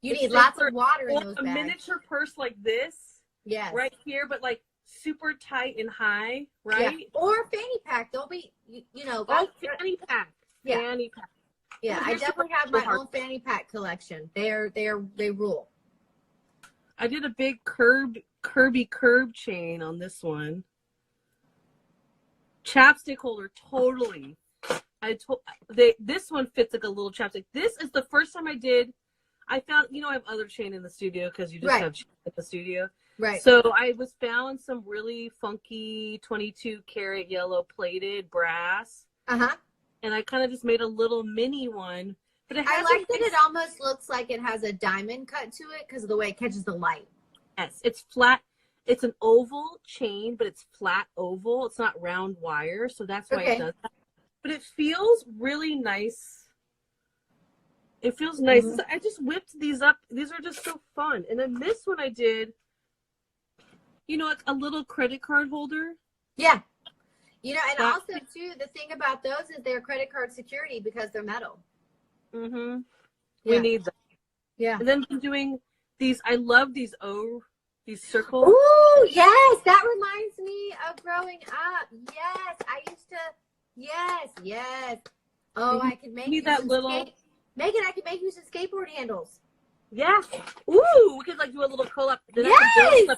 You need lots of water in those bags. A miniature purse like this. Yes. Right here, but like super tight and high, right? Yeah. Or fanny pack. Don't be, you know. Fanny pack. Yeah. Fanny pack. Yeah, I definitely have my own fanny pack collection. They rule. I did a big curvy curb chain on this one. Chapstick holder, totally. This one fits like a little chapstick. This is the first time I did. I found, I have other chain in the studio because you just have chain at the studio. Right. So I found some really funky 22 karat yellow plated brass. Uh-huh. And I kind of just made a little mini one. But it has I like that it almost looks like it has a diamond cut to it because of the way it catches the light. Yes, it's flat. It's an oval chain, but it's flat oval. It's not round wire, so that's why it does that. But it feels really nice. It feels nice. Mm-hmm. I just whipped these up. These are just so fun. And then this one I did, it's a little credit card holder. Yeah. And also, too, the thing about those is they're credit card security because they're metal. Mm-hmm. We need them. Yeah. And then I'm doing these. I love these circles. Ooh, yes. That reminds me of growing up. Yes. I used to. Yes. Oh, I could make you that little. Megan, I could make you some skateboard handles. Yeah. Ooh, we could like do a little pull up. Yes.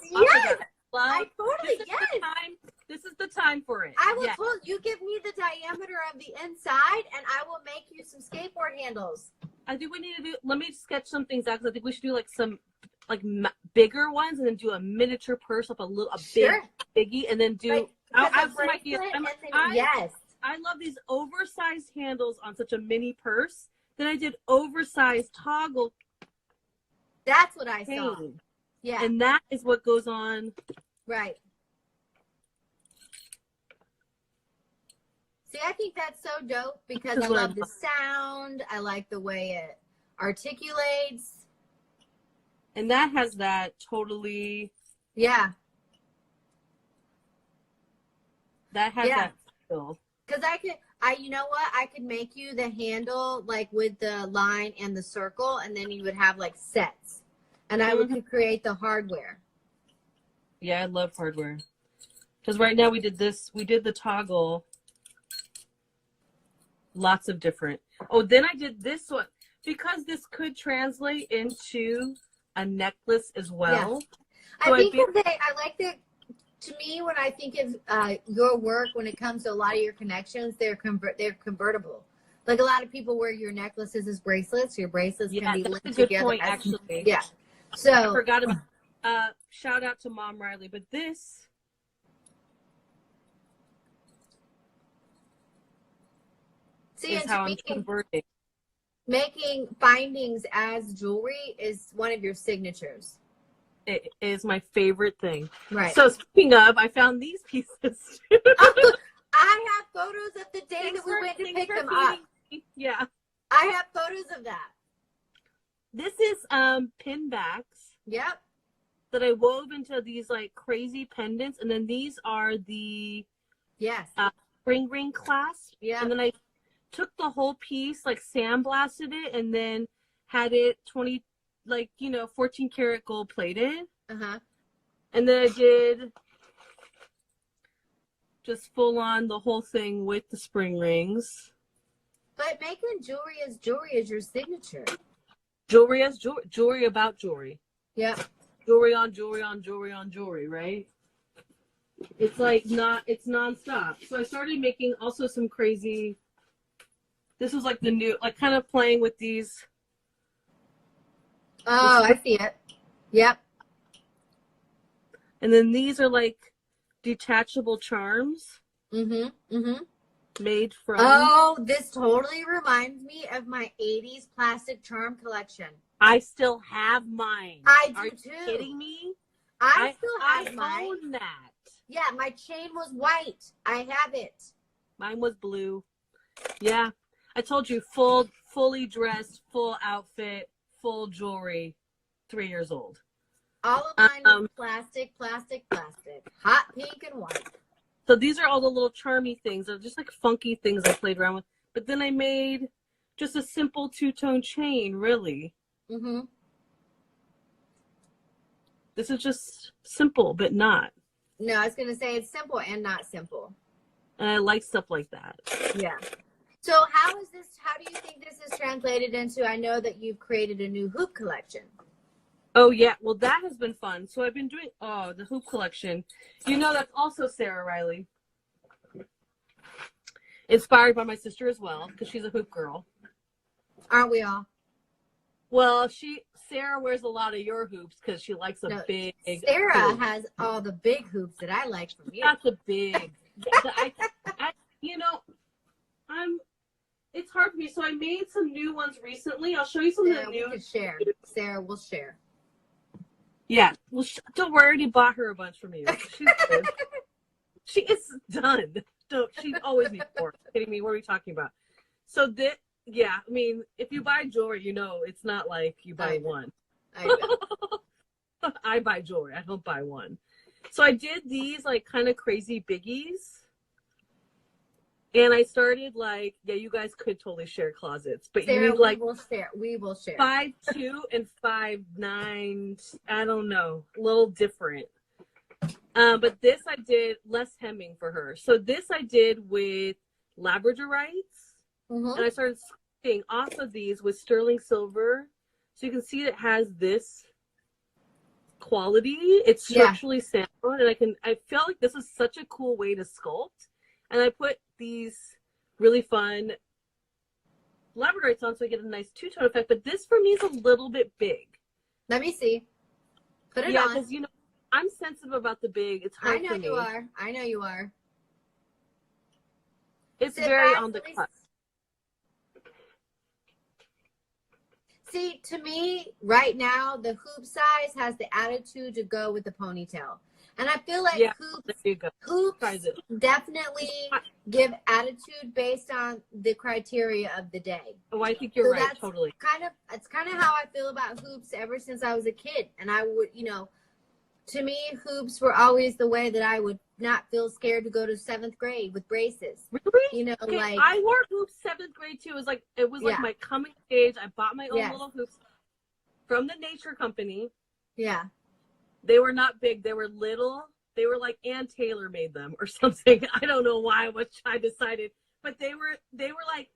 I totally, This is the time for it. I will pull. You give me the diameter of the inside, and I will make you some skateboard handles. I think we need to do. Let me sketch some things out because I think we should do like some bigger ones, and then do a miniature purse up big biggie, and then do. I have some ideas. Yes. I love these oversized handles on such a mini purse. Then I did oversized toggle. That's what I saw. Yeah. And that is what goes on. Right. See, I think that's so dope because I love the sound. I like the way it articulates. And that has that totally. Yeah. That has that feel. Because you know what? I could make you the handle like with the line and the circle, and then you would have like sets. And I would create the hardware. Yeah, I love hardware. Because right now we did the toggle. Lots of different. Oh, then I did this one. Because this could translate into a necklace as well. Yeah. I think I like that. To me, when I think of your work, when it comes to a lot of your connections, they're convertible. Like a lot of people wear your necklaces as bracelets. Your bracelets can be linked together. Good point, actually. Yeah. So I forgot about. Shout out to Mom Riley, but this. See, is how I'm converting. Making findings as jewelry is one of your signatures. It is my favorite thing. Right. So speaking of, I found these pieces. I have photos of the day that we went to pick them up. Yeah. I have photos of that. This is pin backs. Yep. That I wove into these like crazy pendants, and then these are the spring ring clasp. Yeah. And then I took the whole piece, like sandblasted it, and then had it 14 karat gold plated. Uh-huh. And then I did just full on the whole thing with the spring rings. But making jewelry is your signature. Jewelry as jewelry about jewelry. Yeah. Jewelry on jewelry on jewelry on jewelry, right? It's it's nonstop. So I started making also some crazy. This was like the new, like kind of playing with these. Oh, I see it. Yep. And then these are like detachable charms. Mm-hmm. Mm-hmm. Made from. Oh, this totally reminds me of my 80s plastic charm collection. I still have mine. I do Are too. you kidding me? I still have mine. I own that. Yeah, my chain was white. I have it. Mine was blue. Yeah. I told you, fully dressed, full outfit, full jewelry, 3 years old. All of mine was plastic. Hot pink and white. So these are all the little charmy things. They're just like funky things I played around with. But then I made just a simple two-tone chain, really. Mm-hmm. This is just simple, but not. No, I was going to say it's simple and not simple. And I like stuff like that. Yeah. So how do you think this is translated into, I know that you've created a new hoop collection. Oh, yeah. Well, that has been fun. So I've been doing, the hoop collection. You know, that's also Tara Riley. Inspired by my sister as well, because she's a hoop girl. Aren't we all? Well, Sarah wears a lot of your hoops because she likes big. Sarah hoop. has all the big hoops that I like from you. Not the big. It's hard for me. So I made some new ones recently. I'll show you some of the new. We can share. Sarah, we'll share. Yeah. Well, don't worry. I already bought her a bunch from you. She's good. She is done. She always needs more. Kidding me? What are we talking about? So yeah, I mean, if you buy jewelry, it's not like you buy one. I know. I buy jewelry. I don't buy one. So I did these like kind of crazy biggies. And I started you guys could totally share closets, but Sarah, you need we will share. 5'2" and 5'9". I don't know, a little different. But this I did less hemming for her. So this I did with labradorites. Mm-hmm. And I started sculpting off of these with sterling silver. So you can see it has this quality. It's structurally sound. And I feel like this is such a cool way to sculpt. And I put these really fun labradorites on so I get a nice two-tone effect. But this for me is a little bit big. Let me see. Put it on. Yeah, because, I'm sensitive about the big. It's hard for me. I know you are. It's very on the cut. See, to me, right now, the hoop size has the attitude to go with the ponytail. And I feel like hoops definitely give attitude based on the criteria of the day. Oh, I think you're right, totally. It's kind of how I feel about hoops ever since I was a kid. And I would, to me, hoops were always the way that I would not feel scared to go to 7th grade with braces. Really? I wore hoops 7th grade too. It was like my coming age. I bought my own little hoops from the Nature Company. Yeah. They were not big. They were little They were like Ann Taylor made them or something. I don't know why, which I decided, but they were like,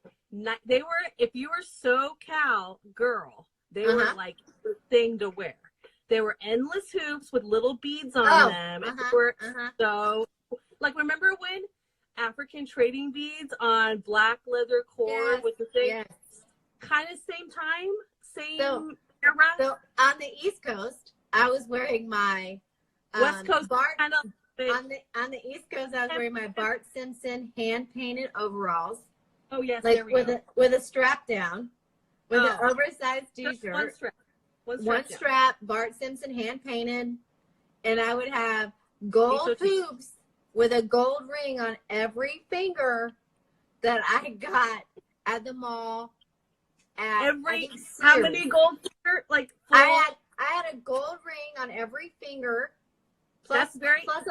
they were, if you were SoCal girl, they were like the thing to wear. They were endless hoops with little beads on them. And they were so, like, remember when African trading beads on black leather cord with the thing? Yes. Kind of same time, same era. So on the East Coast, I was wearing my West Coast Bart, kind of on the East Coast, I was wearing my Bart Simpson hand painted overalls. Oh yes, like there we go. With a strap down, with an oversized T-shirt. One strap, Bart Simpson hand painted, and I would have gold hoops with a gold ring on every finger that I got at the mall. How many gold fingers? Like I had a gold ring on every finger, plus a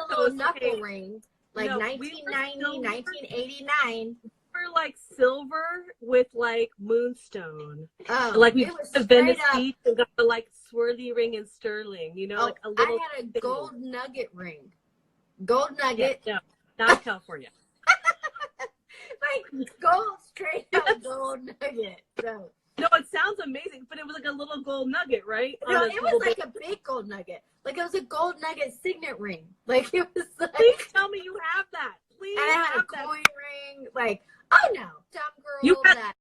little knuckle ring, like 1990, 1989. For like silver with like moonstone. Oh, like we went to Venice Beach and got the like swirly ring in sterling. You know, like a little. I had a gold nugget ring. Gold nugget. Yeah, no, not California. Like gold, straight up gold nugget. So. No, it sounds amazing, but it was like a little gold nugget, right? No, it was like a big gold nugget. Like it was a gold nugget signet ring. Like it was like. Please tell me you have that. Please. And I had a coin ring. Like, oh no, dumb girl that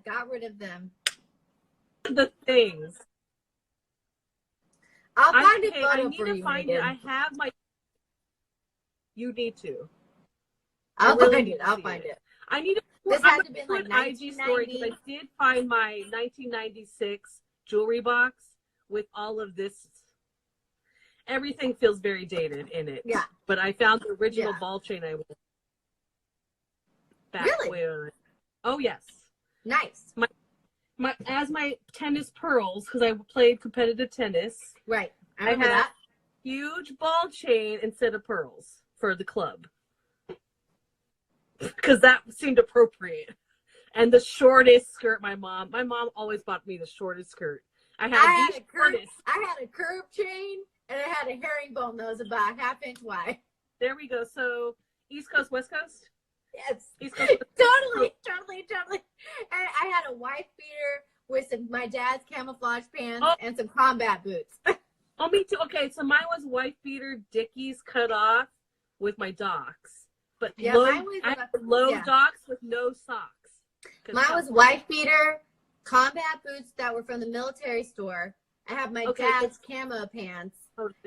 got rid of them. The things. I'll find a photo I need for to you. Find it. I have my. You need to. I'll find it. I'll find it. I need to. This had to be like IG story because I did find my 1996 jewelry box with all of this. Everything feels very dated in it. Yeah. But I found the original ball chain I wore. Really? Oh yes. Nice. My tennis pearls, because I played competitive tennis. Right. I had that huge ball chain instead of pearls for the club. Because that seemed appropriate. And the shortest skirt, my mom always bought me the shortest skirt. I had a curved chain and I had a herringbone that was about a half inch wide. There we go. So East Coast, West Coast? Yes. East Coast, West Coast. Totally. And I had a wife beater with my dad's camouflage pants and some combat boots. Oh, me too. Okay, so mine was wife beater, Dickies cut off with my Docs. But low Docs with no socks. Mine was wife beater, combat boots that were from the military store. I had my dad's camo pants.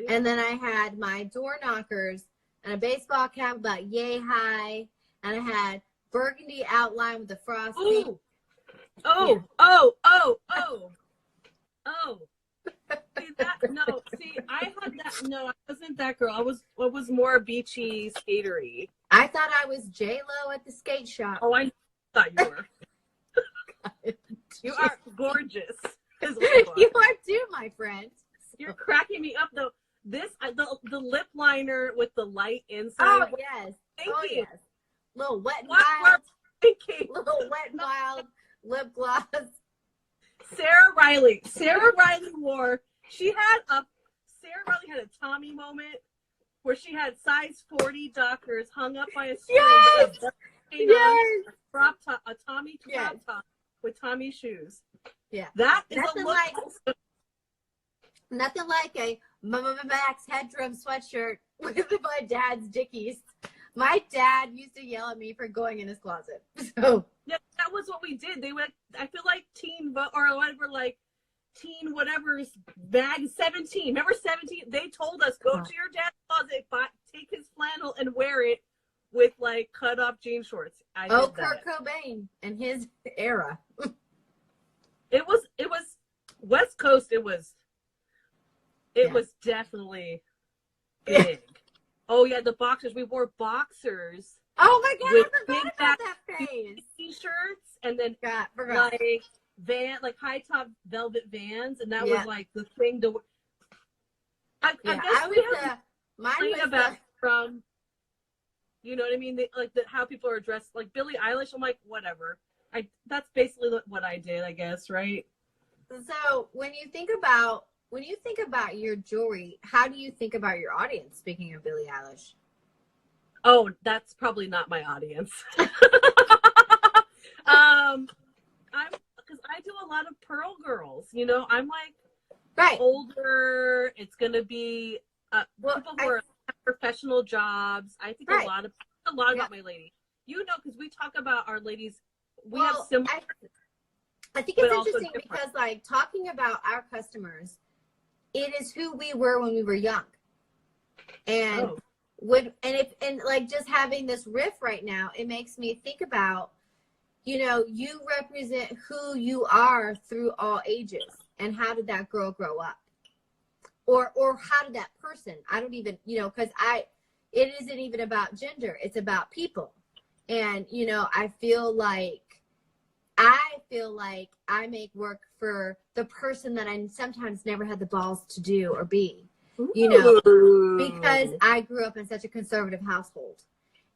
And then I had my door knockers and a baseball cap about yay high. And I had burgundy outline with the frosting. Oh. See, I had that. No, I wasn't that girl. I was more beachy, skatery. I thought I was J-Lo at the skate shop. Oh, I thought you were. You are gorgeous. You are too, my friend. You're cracking me up though. The lip liner with the light inside. Oh yes. Thank you. Yes. Little wet and wild. Little wet and wild lip gloss. Sarah Riley wore. Sarah Riley had a Tommy moment where she had size 40 Dockers hung up by a string. Yes. A Tommy crop top with Tommy shoes. Yeah. That is nothing like a Mama Max head drum sweatshirt with my dad's Dickies. My dad used to yell at me for going in his closet. So yeah, that was what we did. They would. I feel like teen whatever's bag 17. Remember 17? They told us go to your dad's closet, take his flannel and wear it with like cut off jean shorts. Kurt Cobain and his era. It was West Coast. It was definitely big. Oh yeah, the boxers. We wore boxers. Oh my god, I forgot about that phase. T-shirts and then like high top velvet Vans, and that was like the thing to. I guess we have mine about from. You know what I mean? How people are dressed, like Billie Eilish. I'm like, whatever. That's basically what I did, I guess, right? So when you think about when you think about your jewelry, how do you think about your audience? Speaking of Billie Eilish. Oh, that's probably not my audience. Because I do a lot of pearl girls. You know, I'm like older. It's gonna be people who have professional jobs. I think a lot about my lady. You know, because we talk about our ladies. We have similar. I think it's interesting because, like, talking about our customers, it is who we were when we were young, and like just having this riff right now, it makes me think about, you know, you represent who you are through all ages, and how did that girl grow up, or how did that person? I don't even, you know, because it isn't even about gender; it's about people, and you know, I feel like I make work for the person that I sometimes never had the balls to do or be, you know, because I grew up in such a conservative household.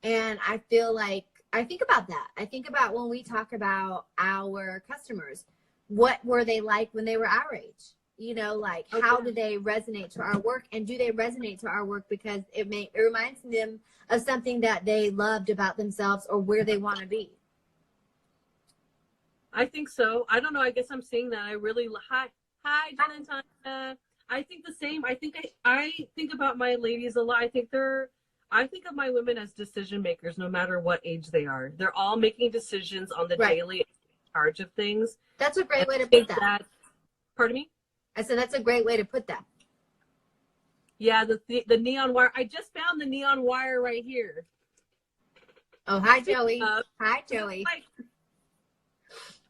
And I feel like, I think about that. I think about when we talk about our customers, what were they like when they were our age? You know, like how do they resonate to our work? And do they resonate to our work because it reminds them of something that they loved about themselves or where they want to be? I think so. I don't know. I guess I'm seeing that. I really hi, Jen and Tanya. I think the same. I think I think about my ladies a lot. I think of my women as decision makers, no matter what age they are. They're all making decisions on the daily, in charge of things. That's a great way to put that. Pardon me? I said that's a great way to put that. Yeah, the neon wire. I just found the neon wire right here. Oh, hi, Joey. Hi, Joey.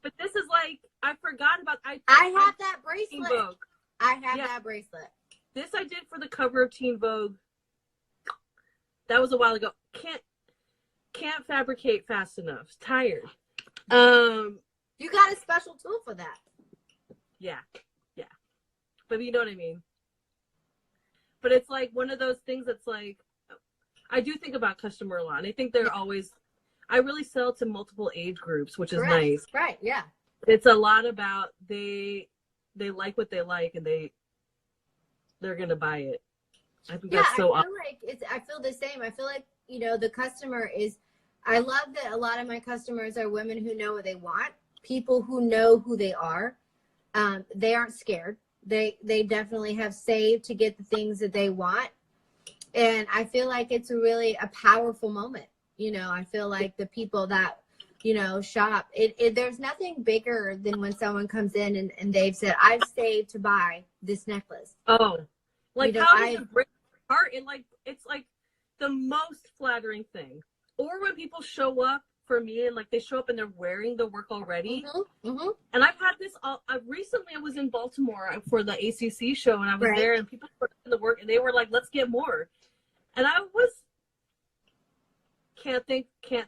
But this is like, I forgot about. I have that bracelet. I have that bracelet. This I did for the cover of Teen Vogue. That was a while ago. Can't fabricate fast enough. Tired. You got a special tool for that. Yeah. But you know what I mean. But it's like one of those things that's like, I do think about customer a lot. And I think they're always. I really sell to multiple age groups, which is nice. Right, yeah. It's a lot about they like what they like, and they're gonna buy it. I think that's so awesome. I feel the same. I feel like, you know, the customer is. I love that a lot of my customers are women who know what they want, people who know who they are. They aren't scared. They definitely have saved to get the things that they want, and I feel like it's really a powerful moment. You know, I feel like the people that, you know, shop, there's nothing bigger than when someone comes in and they've said, I've saved to buy this necklace. Oh, like, you know, how does it break your heart? It's like the most flattering thing. Or when people show up for me and like they show up and they're wearing the work already. And I've had this recently. I was in Baltimore for the ACC show, and I was there, and people were in the work, and they were like, let's get more. And I was, can't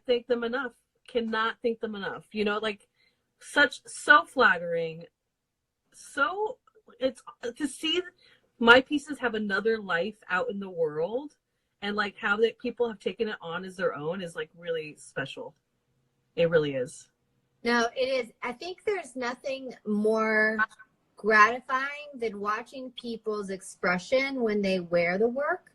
thank them enough. Cannot thank them enough. You know, like so flattering. So it's to see my pieces have another life out in the world, and like how that people have taken it on as their own is like really special. It really is. No, it is. I think there's nothing more gratifying than watching people's expression when they wear the work.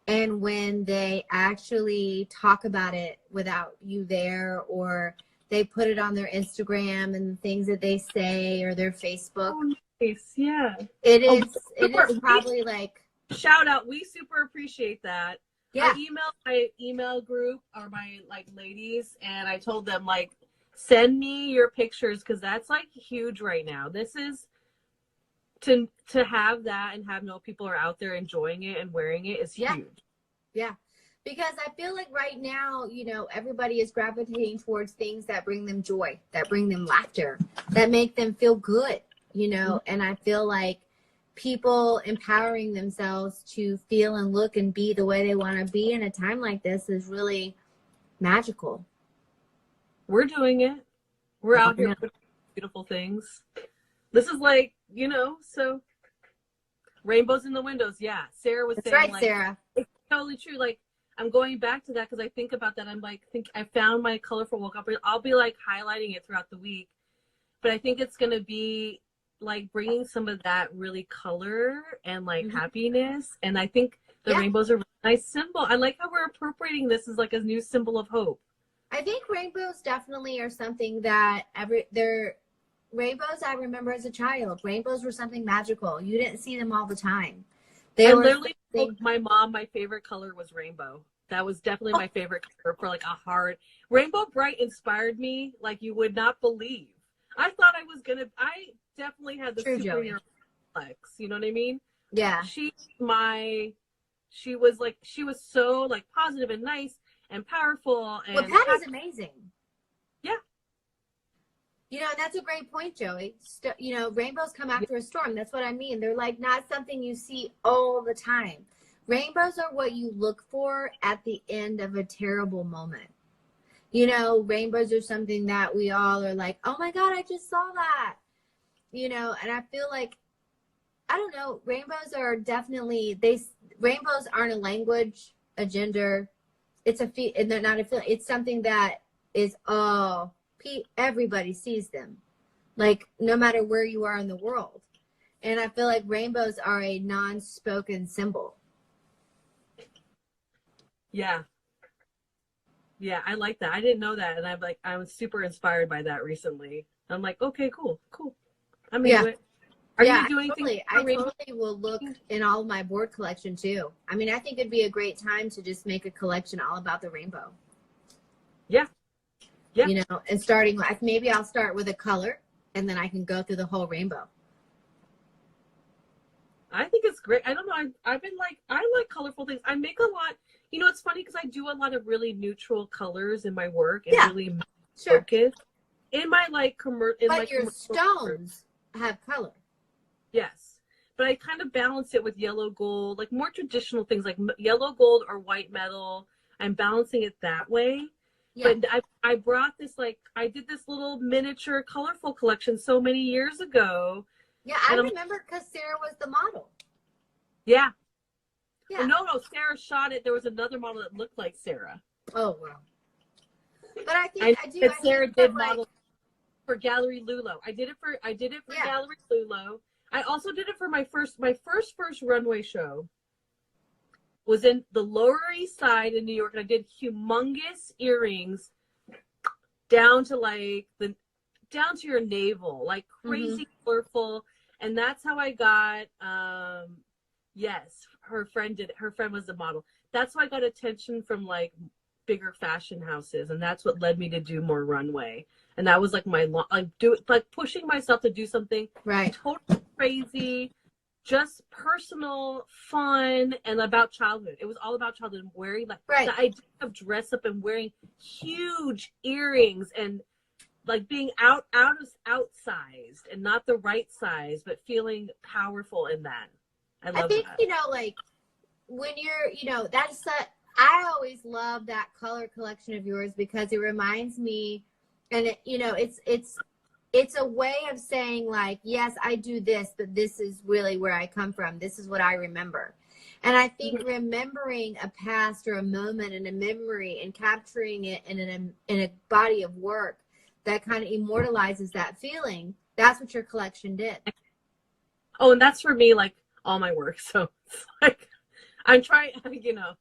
And when they actually talk about it without you there, or they put it on their Instagram and the things that they say, or their Facebook. Oh, nice. Yeah. It is probably like. Shout out. We super appreciate that. Yeah. I emailed my email group or my like ladies, and I told them like, send me your pictures, because that's like huge right now. This is to have that and know people are out there enjoying it and wearing it is huge. Yeah. Because I feel like right now, you know, everybody is gravitating towards things that bring them joy, that bring them laughter, that make them feel good, you know, and I feel like people empowering themselves to feel and look and be the way they want to be in a time like this is really magical. We're doing it. We're out here with beautiful things. This is like, you know, so rainbows in the windows. Yeah. Sarah was saying, right, like, Sarah. It's totally true. Like, I'm going back to that because I think about that. I'm like, I found my colorful woke up. I'll be like highlighting it throughout the week. But I think it's going to be like bringing some of that really color and like happiness. And I think the rainbows are a really nice symbol. I like how we're appropriating this as like a new symbol of hope. I think rainbows definitely are something that rainbows I remember as a child. Rainbows were something magical. You didn't see them all the time. I literally told my mom my favorite color was rainbow. That was definitely my favorite color for like a hard. Rainbow Bright inspired me like you would not believe. I thought I definitely had the superhero complex. You know what I mean? Yeah. She was so like positive and nice and powerful. And well, that is amazing. Yeah. You know, that's a great point, Joey. You know, rainbows come after a storm. That's what I mean. They're like not something you see all the time. Rainbows are what you look for at the end of a terrible moment. You know, rainbows are something that we all are like, oh my God, I just saw that. You know, and I feel like, I don't know, rainbows are definitely, rainbows aren't a language, a gender. And they're not a feeling. It's something that is, everybody sees them. Like, no matter where you are in the world. And I feel like rainbows are a non-spoken symbol. Yeah. Yeah, I like that. I didn't know that. And I was super inspired by that recently. I'm like, okay, cool. I'm into it. Are you doing anything? I totally will look in all of my board collection too. I mean, I think it'd be a great time to just make a collection all about the rainbow. Yeah. Yeah. You know, and starting with, maybe I'll start with a color and then I can go through the whole rainbow. I think it's great. I don't know. I like colorful things. I make a lot. You know, it's funny because I do a lot of really neutral colors in my work and really focus in my like commercial. But your stones have color. Yes, but I kind of balance it with yellow gold, like more traditional things like yellow gold or white metal. I'm balancing it that way. Yeah. But I brought this, like, I did this little miniature colorful collection so many years ago. Yeah, I remember because Sarah was the model. Yeah. Yeah. Well, no, Sarah shot it. There was another model that looked like Sarah. Oh, wow. But I think Sarah did model for Gallery Lulo. I did it for Gallery Lulo. I also did it for my first runway show. Was in the Lower East Side in New York, and I did humongous earrings down to your navel, like crazy colorful. And that's how I got her friend did it. Her friend was the model. That's how I got attention from like bigger fashion houses, and that's what led me to do more runway. And that was like pushing myself to do something totally crazy, just personal, fun, and about childhood. It was all about childhood and wearing the idea of dress up and wearing huge earrings and like being outsized and not the right size, but feeling powerful in that. I think that. You know, like when you're, you know, I always love that color collection of yours because it reminds me, and it, you know, it's a way of saying like, yes, I do this, but this is really where I come from. This is what I remember. And I think remembering a past or a moment and a memory and capturing it in a body of work that kind of immortalizes that feeling, that's what your collection did. Oh, and that's for me, like all my work. So it's like, I'm trying, you know,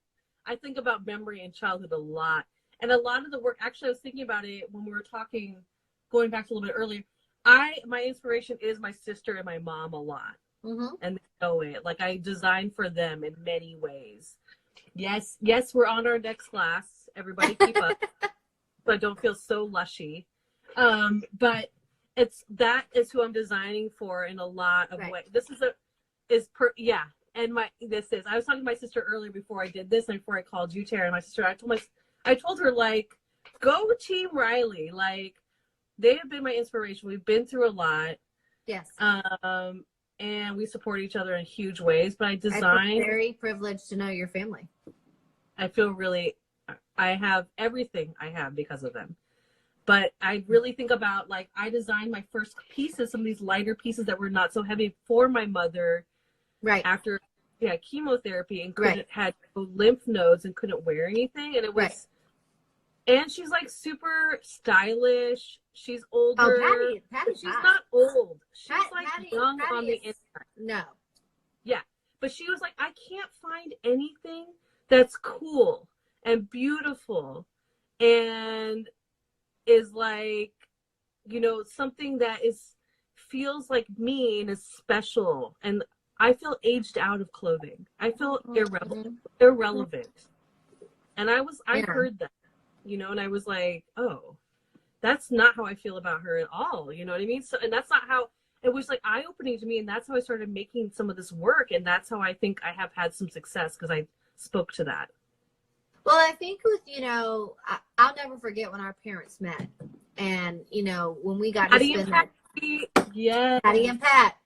I think about memory and childhood a lot. And a lot of the work, actually, I was thinking about it when we were talking, going back a little bit earlier. My inspiration is my sister and my mom a lot. Mm-hmm. And they know it. Like I design for them in many ways. Yes, we're on our next class. Everybody keep up. But don't feel so lushy. But that is who I'm designing for in a lot of ways. This is And I was talking to my sister earlier before I did this and before I called you, Tara, and my sister, I told her, like, go Team Riley. Like, they have been my inspiration. We've been through a lot. Yes. And we support each other in huge ways. But I feel very privileged to know your family. I have everything I have because of them. But I really think about, like, I designed my first pieces, some of these lighter pieces that were not so heavy for my mother. Right. After chemotherapy and had lymph nodes and couldn't wear anything. And it was And she's like super stylish. She's older. Oh, Patty's she's hot. not old. She's like Patty, young on the inside. No. Yeah. But she was like, I can't find anything that's cool and beautiful and is like, you know, something that feels like me and is special. And I feel aged out of clothing. I feel irrelevant. And I heard that, you know, and I was like, oh, that's not how I feel about her at all. You know what I mean? So, and that's not how, it was like eye-opening to me. And that's how I started making some of this work. And that's how I think I have had some success, because I spoke to that. Well, I think with, you know, I'll never forget when our parents met. And, you know, when we got Patty to and spend Patty and Pat,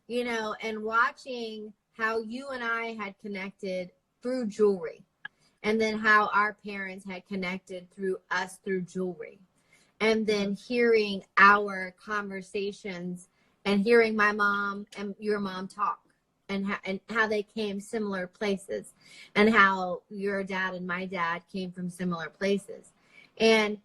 you know, and watching how you and I had connected through jewelry. And then how our parents had connected through us through jewelry. And then hearing our conversations and hearing my mom and your mom talk and how they came similar places and how your dad and my dad came from similar places. And,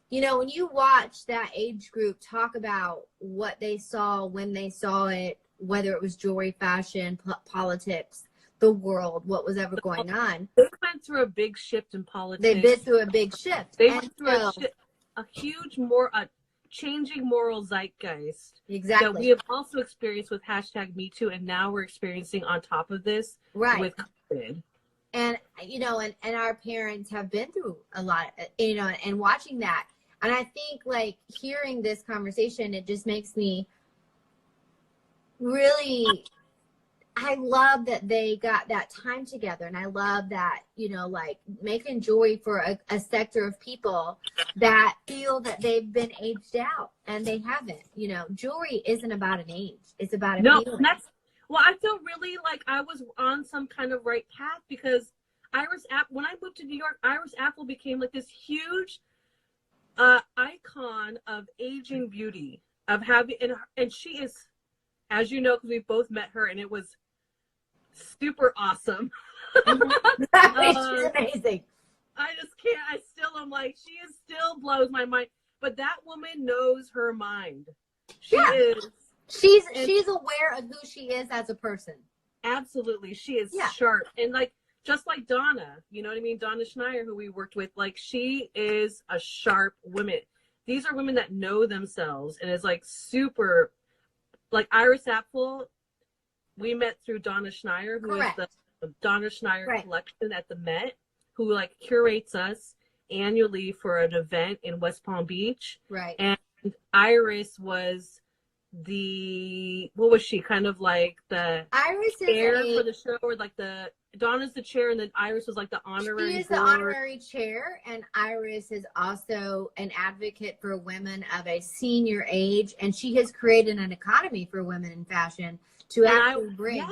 you know, when you watch that age group talk about what they saw, when they saw it, whether it was jewelry, fashion, politics, the world, what was ever going on. They went through a big shift in politics. They've been through a big shift. They went through a huge, changing moral zeitgeist. Exactly. That we have also experienced with #MeToo, and now we're experiencing on top of this with COVID. And, you know, and our parents have been through a lot, you know, and watching that. And I think, like, hearing this conversation, it just makes me really... I love that they got that time together. And I love that, you know, like making jewelry for a sector of people that feel that they've been aged out, and they haven't. You know, jewelry isn't about an age. It's about a feeling. Well, I feel really like I was on some kind of right path, because when I moved to New York, Iris Apfel became like this huge icon of aging beauty, of having, and she is, as you know, because we both met her, and it was super awesome. She's amazing. I just can't. I still am like, she still blows my mind. But that woman knows her mind. She is. She's aware of who she is as a person. Absolutely, she is sharp, and like just like Donna, you know what I mean? Donna Schneier, who we worked with, like she is a sharp woman. These are women that know themselves, and is like super. Like Iris Apfel, we met through Donna Schneier, who is the Donna Schneier collection at the Met, who like curates us annually for an event in West Palm Beach. Right. And Iris was what was she? Kind of like the Iris chair for the show, or like Donna's the chair, and then Iris was like the honorary. She is the honorary chair, and Iris is also an advocate for women of a senior age, and she has created an economy for women in fashion to actually bring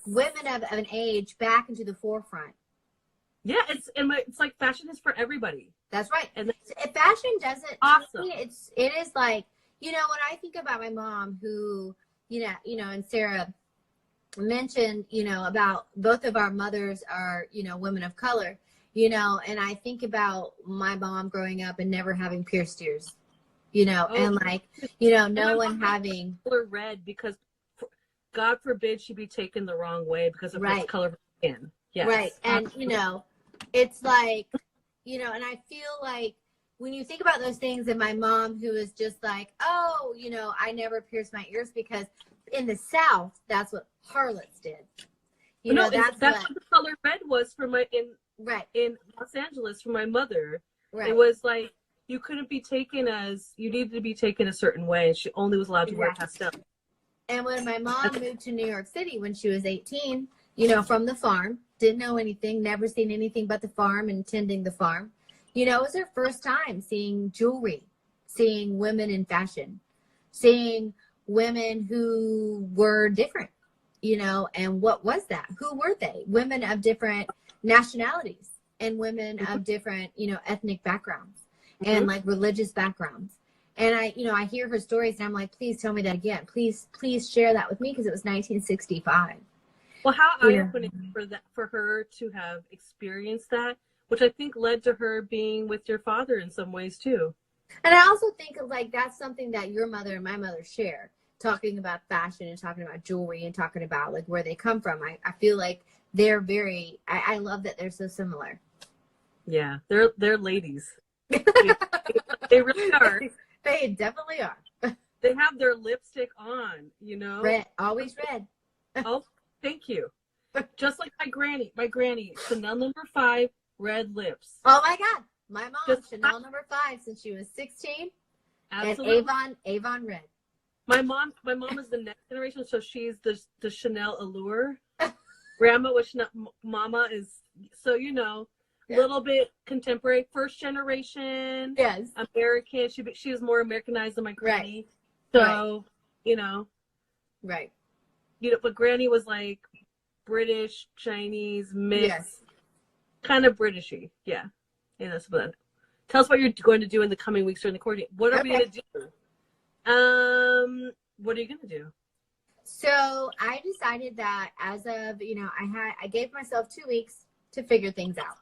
women of an age back into the forefront. Yeah, it's like fashion is for everybody. That's right. And fashion doesn't. Awesome. It is like, you know, when I think about my mom, who you know, and Sarah mentioned, you know, about both of our mothers are, you know, women of color, you know, and I think about my mom growing up and never having pierced ears, you know, and like, you know, no one having color red, because God forbid she be taken the wrong way because of her color of skin. Yes. Right. And, you know, it's like, you know, and I feel like when you think about those things, and my mom, who is just like, oh, you know, I never pierced my ears, because in the South, that's what harlots did. You know, that's what the color red was for in Los Angeles for my mother. Right. It was like you couldn't be taken you needed to be taken a certain way, and she only was allowed to wear pastel. And when my mom moved to New York City when she was 18, you know, from the farm, didn't know anything, never seen anything but the farm and tending the farm. You know, it was her first time seeing jewelry, seeing women in fashion, seeing women who were different, you know, and what was that? Who were they? Women of different nationalities, and women of different, you know, ethnic backgrounds and like religious backgrounds. And I hear her stories, and I'm like, please tell me that again. Please share that with me, because it was 1965. Well, how eye-opening for her to have experienced that which I think led to her being with your father in some ways too. And I also think of like that's something that your mother and my mother share, talking about fashion and talking about jewelry and talking about like where they come from. I feel like they're very, I love that they're so similar. Yeah, they're ladies. They really are. They definitely are. They have their lipstick on, you know? Red, always red. Oh, thank you. Just like my granny, Chanel No. 5, red lips. Oh my God. My mom, Just Chanel No. 5 since she was 16. Absolutely. And Avon red. My mom is the next generation, so she's the Chanel Allure. Grandma was Chanel, Mama is, so you know, a little bit contemporary, first generation. Yes. American. She was more Americanized than my granny. Right. So, you know. Right. You know, but granny was like British, Chinese, mix. Yes. Kind of Britishy. Yeah. Yeah, that's what. Tell us what you're going to do in the coming weeks during the quarantine. What are we going to do? What are you going to do? So I decided that as of, you know, I gave myself 2 weeks to figure things out.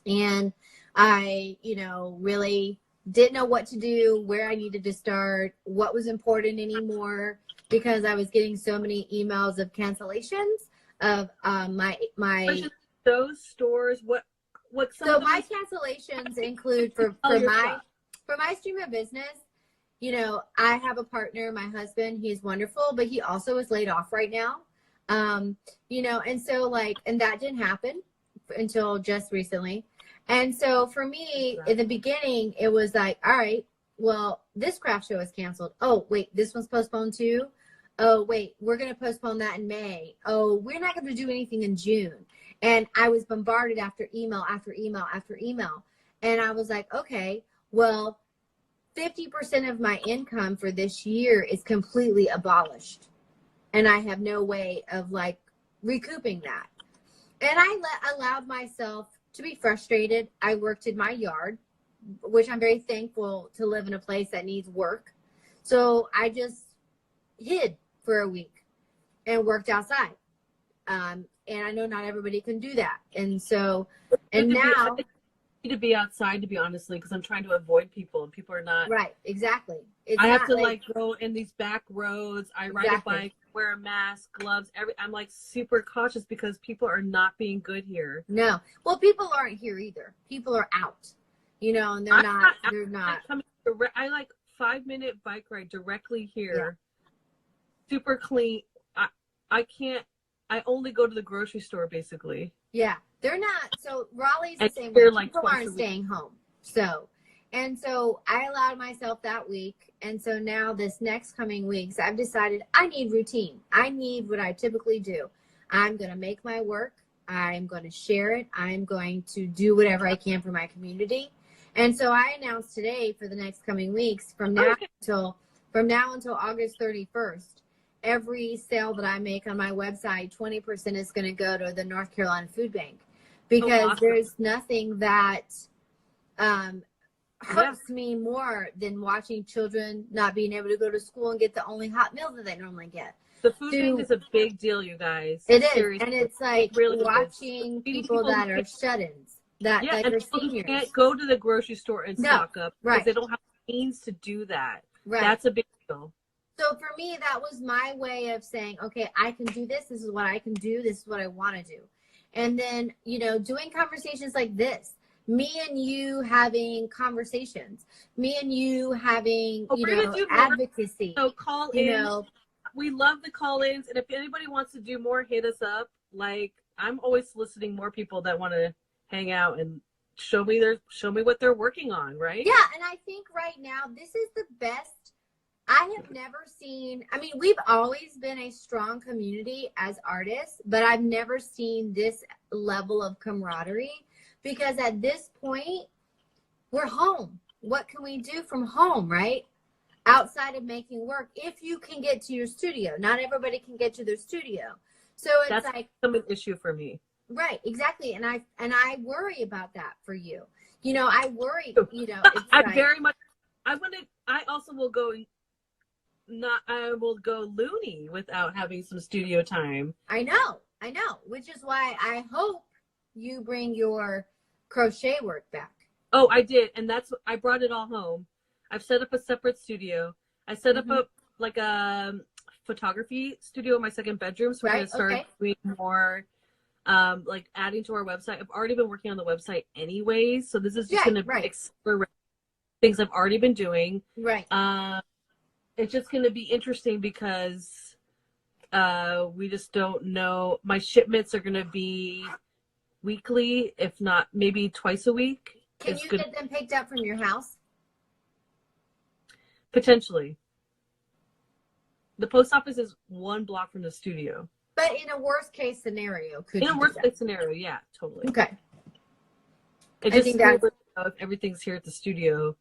And I, you know, really didn't know what to do, where I needed to start, what was important anymore, because I was getting so many emails of cancellations of my those stores. What so my cancellations include for my stream of business. You know, I have a partner, my husband, he's wonderful, but he also is laid off right now. You know, and so like, and that didn't happen until just recently. And so for me, in the beginning, it was like, all right, well, this craft show is canceled. Oh, wait, this one's postponed too. Oh, wait, we're going to postpone that in May. Oh, we're not going to do anything in June. And I was bombarded after email, after email, after email. And I was like, okay, well, 50% of my income for this year is completely abolished. And I have no way of like recouping that. And I allowed myself to be frustrated. I worked in my yard, which I'm very thankful to live in a place that needs work. So I just hid for a week and worked outside. And I know not everybody can do that. And so, and now to be outside, to be honestly, because I'm trying to avoid people and people are not. Right, exactly. I have to like go in these back roads. I ride a bike, wear a mask, gloves, I'm like super cautious because people are not being good here. No. Well, people aren't here either. People are out, you know, and they're not. I like 5-minute bike ride directly here. Yeah. Super clean. I can't, I only go to the grocery store basically. Yeah. They're not. So Raleigh's the same way. People aren't staying home. So, and so I allowed myself that week. And so now this next coming weeks, I've decided I need routine. I need what I typically do. I'm going to make my work. I'm going to share it. I'm going to do whatever I can for my community. And so I announced today for the next coming weeks from now until August 31st, every sale that I make on my website, 20% is going to go to the North Carolina Food Bank. Because there's nothing that hurts me more than watching children not being able to go to school and get the only hot meal that they normally get. The food bank is a big deal, you guys. It is. Seriously. And it's like really watching people that are shut-ins, that are seniors. Can't go to the grocery store and stock up because they don't have the means to do that. Right. That's a big deal. So for me, that was my way of saying, okay, I can do this. This is what I can do. This is what I want to do. And then, you know, doing conversations like this, me and you having conversations, me and you having, advocacy. So call in. Know. We love the call-ins. And if anybody wants to do more, hit us up. Like, I'm always soliciting more people that want to hang out and show me what they're working on, right? Yeah. And I think right now, this is the best. I have never seen, I mean, we've always been a strong community as artists, but I've never seen this level of camaraderie because at this point, we're home. What can we do from home, right? Outside of making work, if you can get to your studio. Not everybody can get to their studio. So it's like an issue for me. Right, exactly. And I worry about that for you. You know, I worry, you know. It's I also will go I will go loony without having some studio time. I know, which is why I hope you bring your crochet work back. Oh, I did. And I brought it all home. I've set up a separate studio. I set up a photography studio in my second bedroom. So we're going to start doing more, like adding to our website. I've already been working on the website anyways. So this is just going to explore things I've already been doing. Right. It's just going to be interesting because we just don't know. My shipments are going to be weekly, if not maybe twice a week. Can you get them picked up from your house? Potentially. The post office is 1 block from the studio. But in a worst case scenario, in a worst case scenario, yeah, totally. Okay. It just think if everything's here at the studio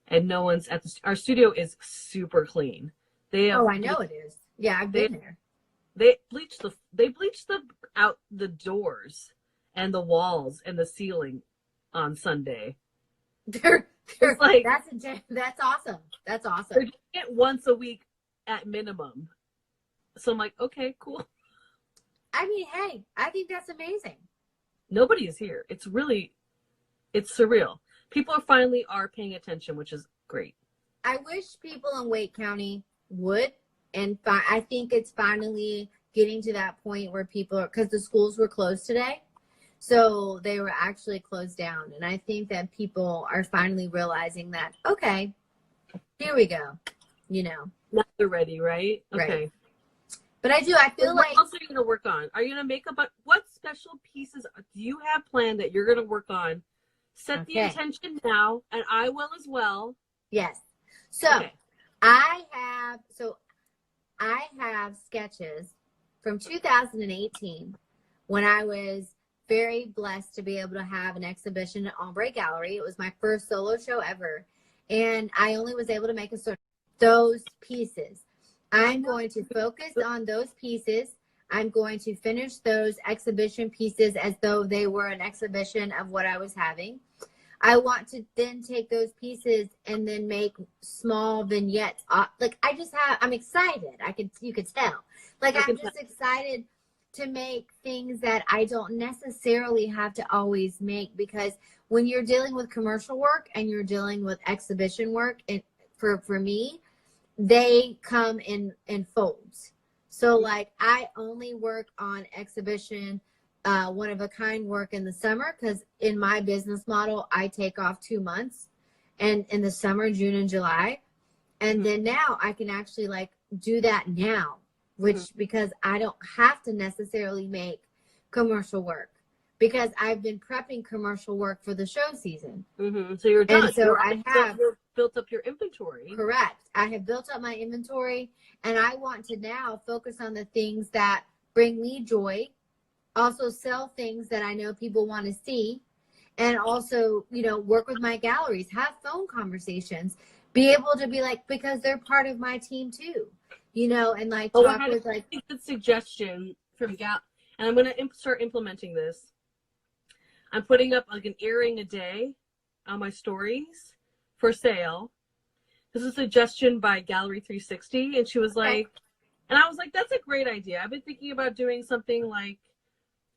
and no one's at our studio is super clean. I know it is. Yeah, I've been there. They bleached out the doors and the walls and the ceiling on Sunday. They're like that's awesome. That's awesome. They're doing it once a week at minimum. So I'm like, okay, cool. I mean, hey, I think that's amazing. Nobody is here. It's surreal. People finally are paying attention, which is great. I wish people in Wake County would, and I think it's finally getting to that point where people because the schools were closed today. So they were actually closed down. And I think that people are finally realizing that, okay, here we go, Now they're ready, right? Okay. Right. But I feel like. What else are you going to work on? Are you going to make what special pieces do you have planned that you're going to work on? Set the intention now, and I will as well. Yes. So I have sketches from 2018 when I was very blessed to be able to have an exhibition at Ombre Gallery. It was my first solo show ever. And I only was able to make those pieces. I'm going to focus on those pieces. I'm going to finish those exhibition pieces as though they were an exhibition of what I was having. I want to then take those pieces and then make small vignettes. I'm excited. You could tell. I'm just excited to make things that I don't necessarily have to always make, because when you're dealing with commercial work and you're dealing with exhibition work, and for me, they come in folds. So I only work on exhibition, one-of-a-kind work in the summer, because in my business model, I take off 2 months, and in the summer, June and July. And then now I can actually do that now, because I don't have to necessarily make commercial work, because I've been prepping commercial work for the show season. So you're done. And so I have built up your inventory. Correct. I have built up my inventory, and I want to now focus on the things that bring me joy, also sell things that I know people want to see, and also, work with my galleries, have phone conversations, be able to be because they're part of my team too, and talk with a good suggestion from and I'm going to start implementing this. I'm putting up an earring a day on my stories for sale. This is a suggestion by Gallery 360, and she was and I was like, that's a great idea. I've been thinking about doing something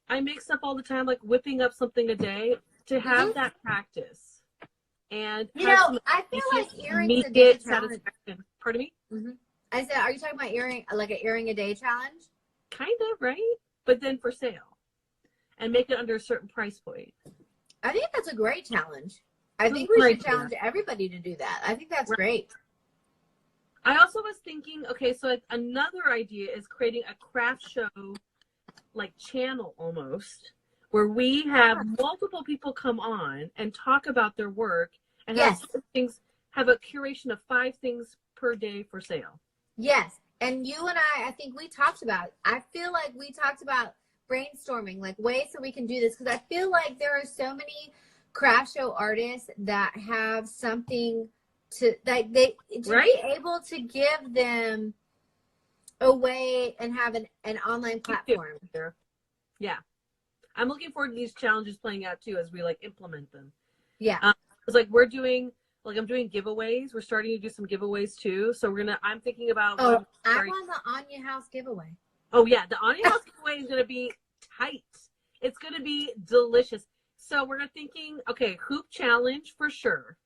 I make stuff all the time, whipping up something a day to have that practice. And I feel like earrings a day challenge. Pardon me? I said, are you talking about an earring a day challenge? Kind of, right? But then for sale, and make it under a certain price point. I think that's a great challenge. I think we should challenge everybody to do that. I think that's great. I also was thinking, so another idea is creating a craft show, channel almost, where we have multiple people come on and talk about their work and have a curation of 5 things per day for sale. Yes. And you and I think we talked about, I feel like we talked about brainstorming, ways that we can do this. Because I feel like there are so many craft show artists that have something to, be able to give them a way and have an online platform. Yeah. I'm looking forward to these challenges playing out too as we implement them. Yeah. Because we're doing, I'm doing giveaways. We're starting to do some giveaways too. So I'm thinking about. Oh, I'm on the Anya House giveaway. Oh yeah. The Anya House giveaway is going to be tight. It's going to be delicious. So we're thinking, okay, hoop challenge for sure.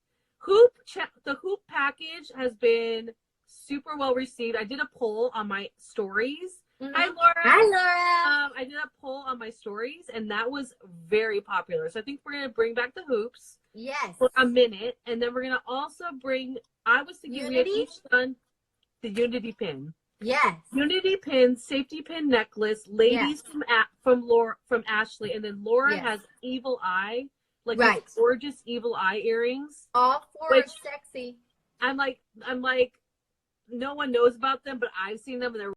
The hoop package has been super well received. I did a poll on my stories. Mm-hmm. Hi, Laura. Hi, Laura. I did a poll on my stories, and that was very popular. So I think we're going to bring back the hoops. Yes. For a minute, and then we're going to also bring, I was thinking we had each done the Unity pin. Yes. Unity pin, safety pin necklace, ladies from Ashley, and then Laura has evil eye, like gorgeous evil eye earrings. All four are sexy. I'm like, no one knows about them, but I've seen them and they're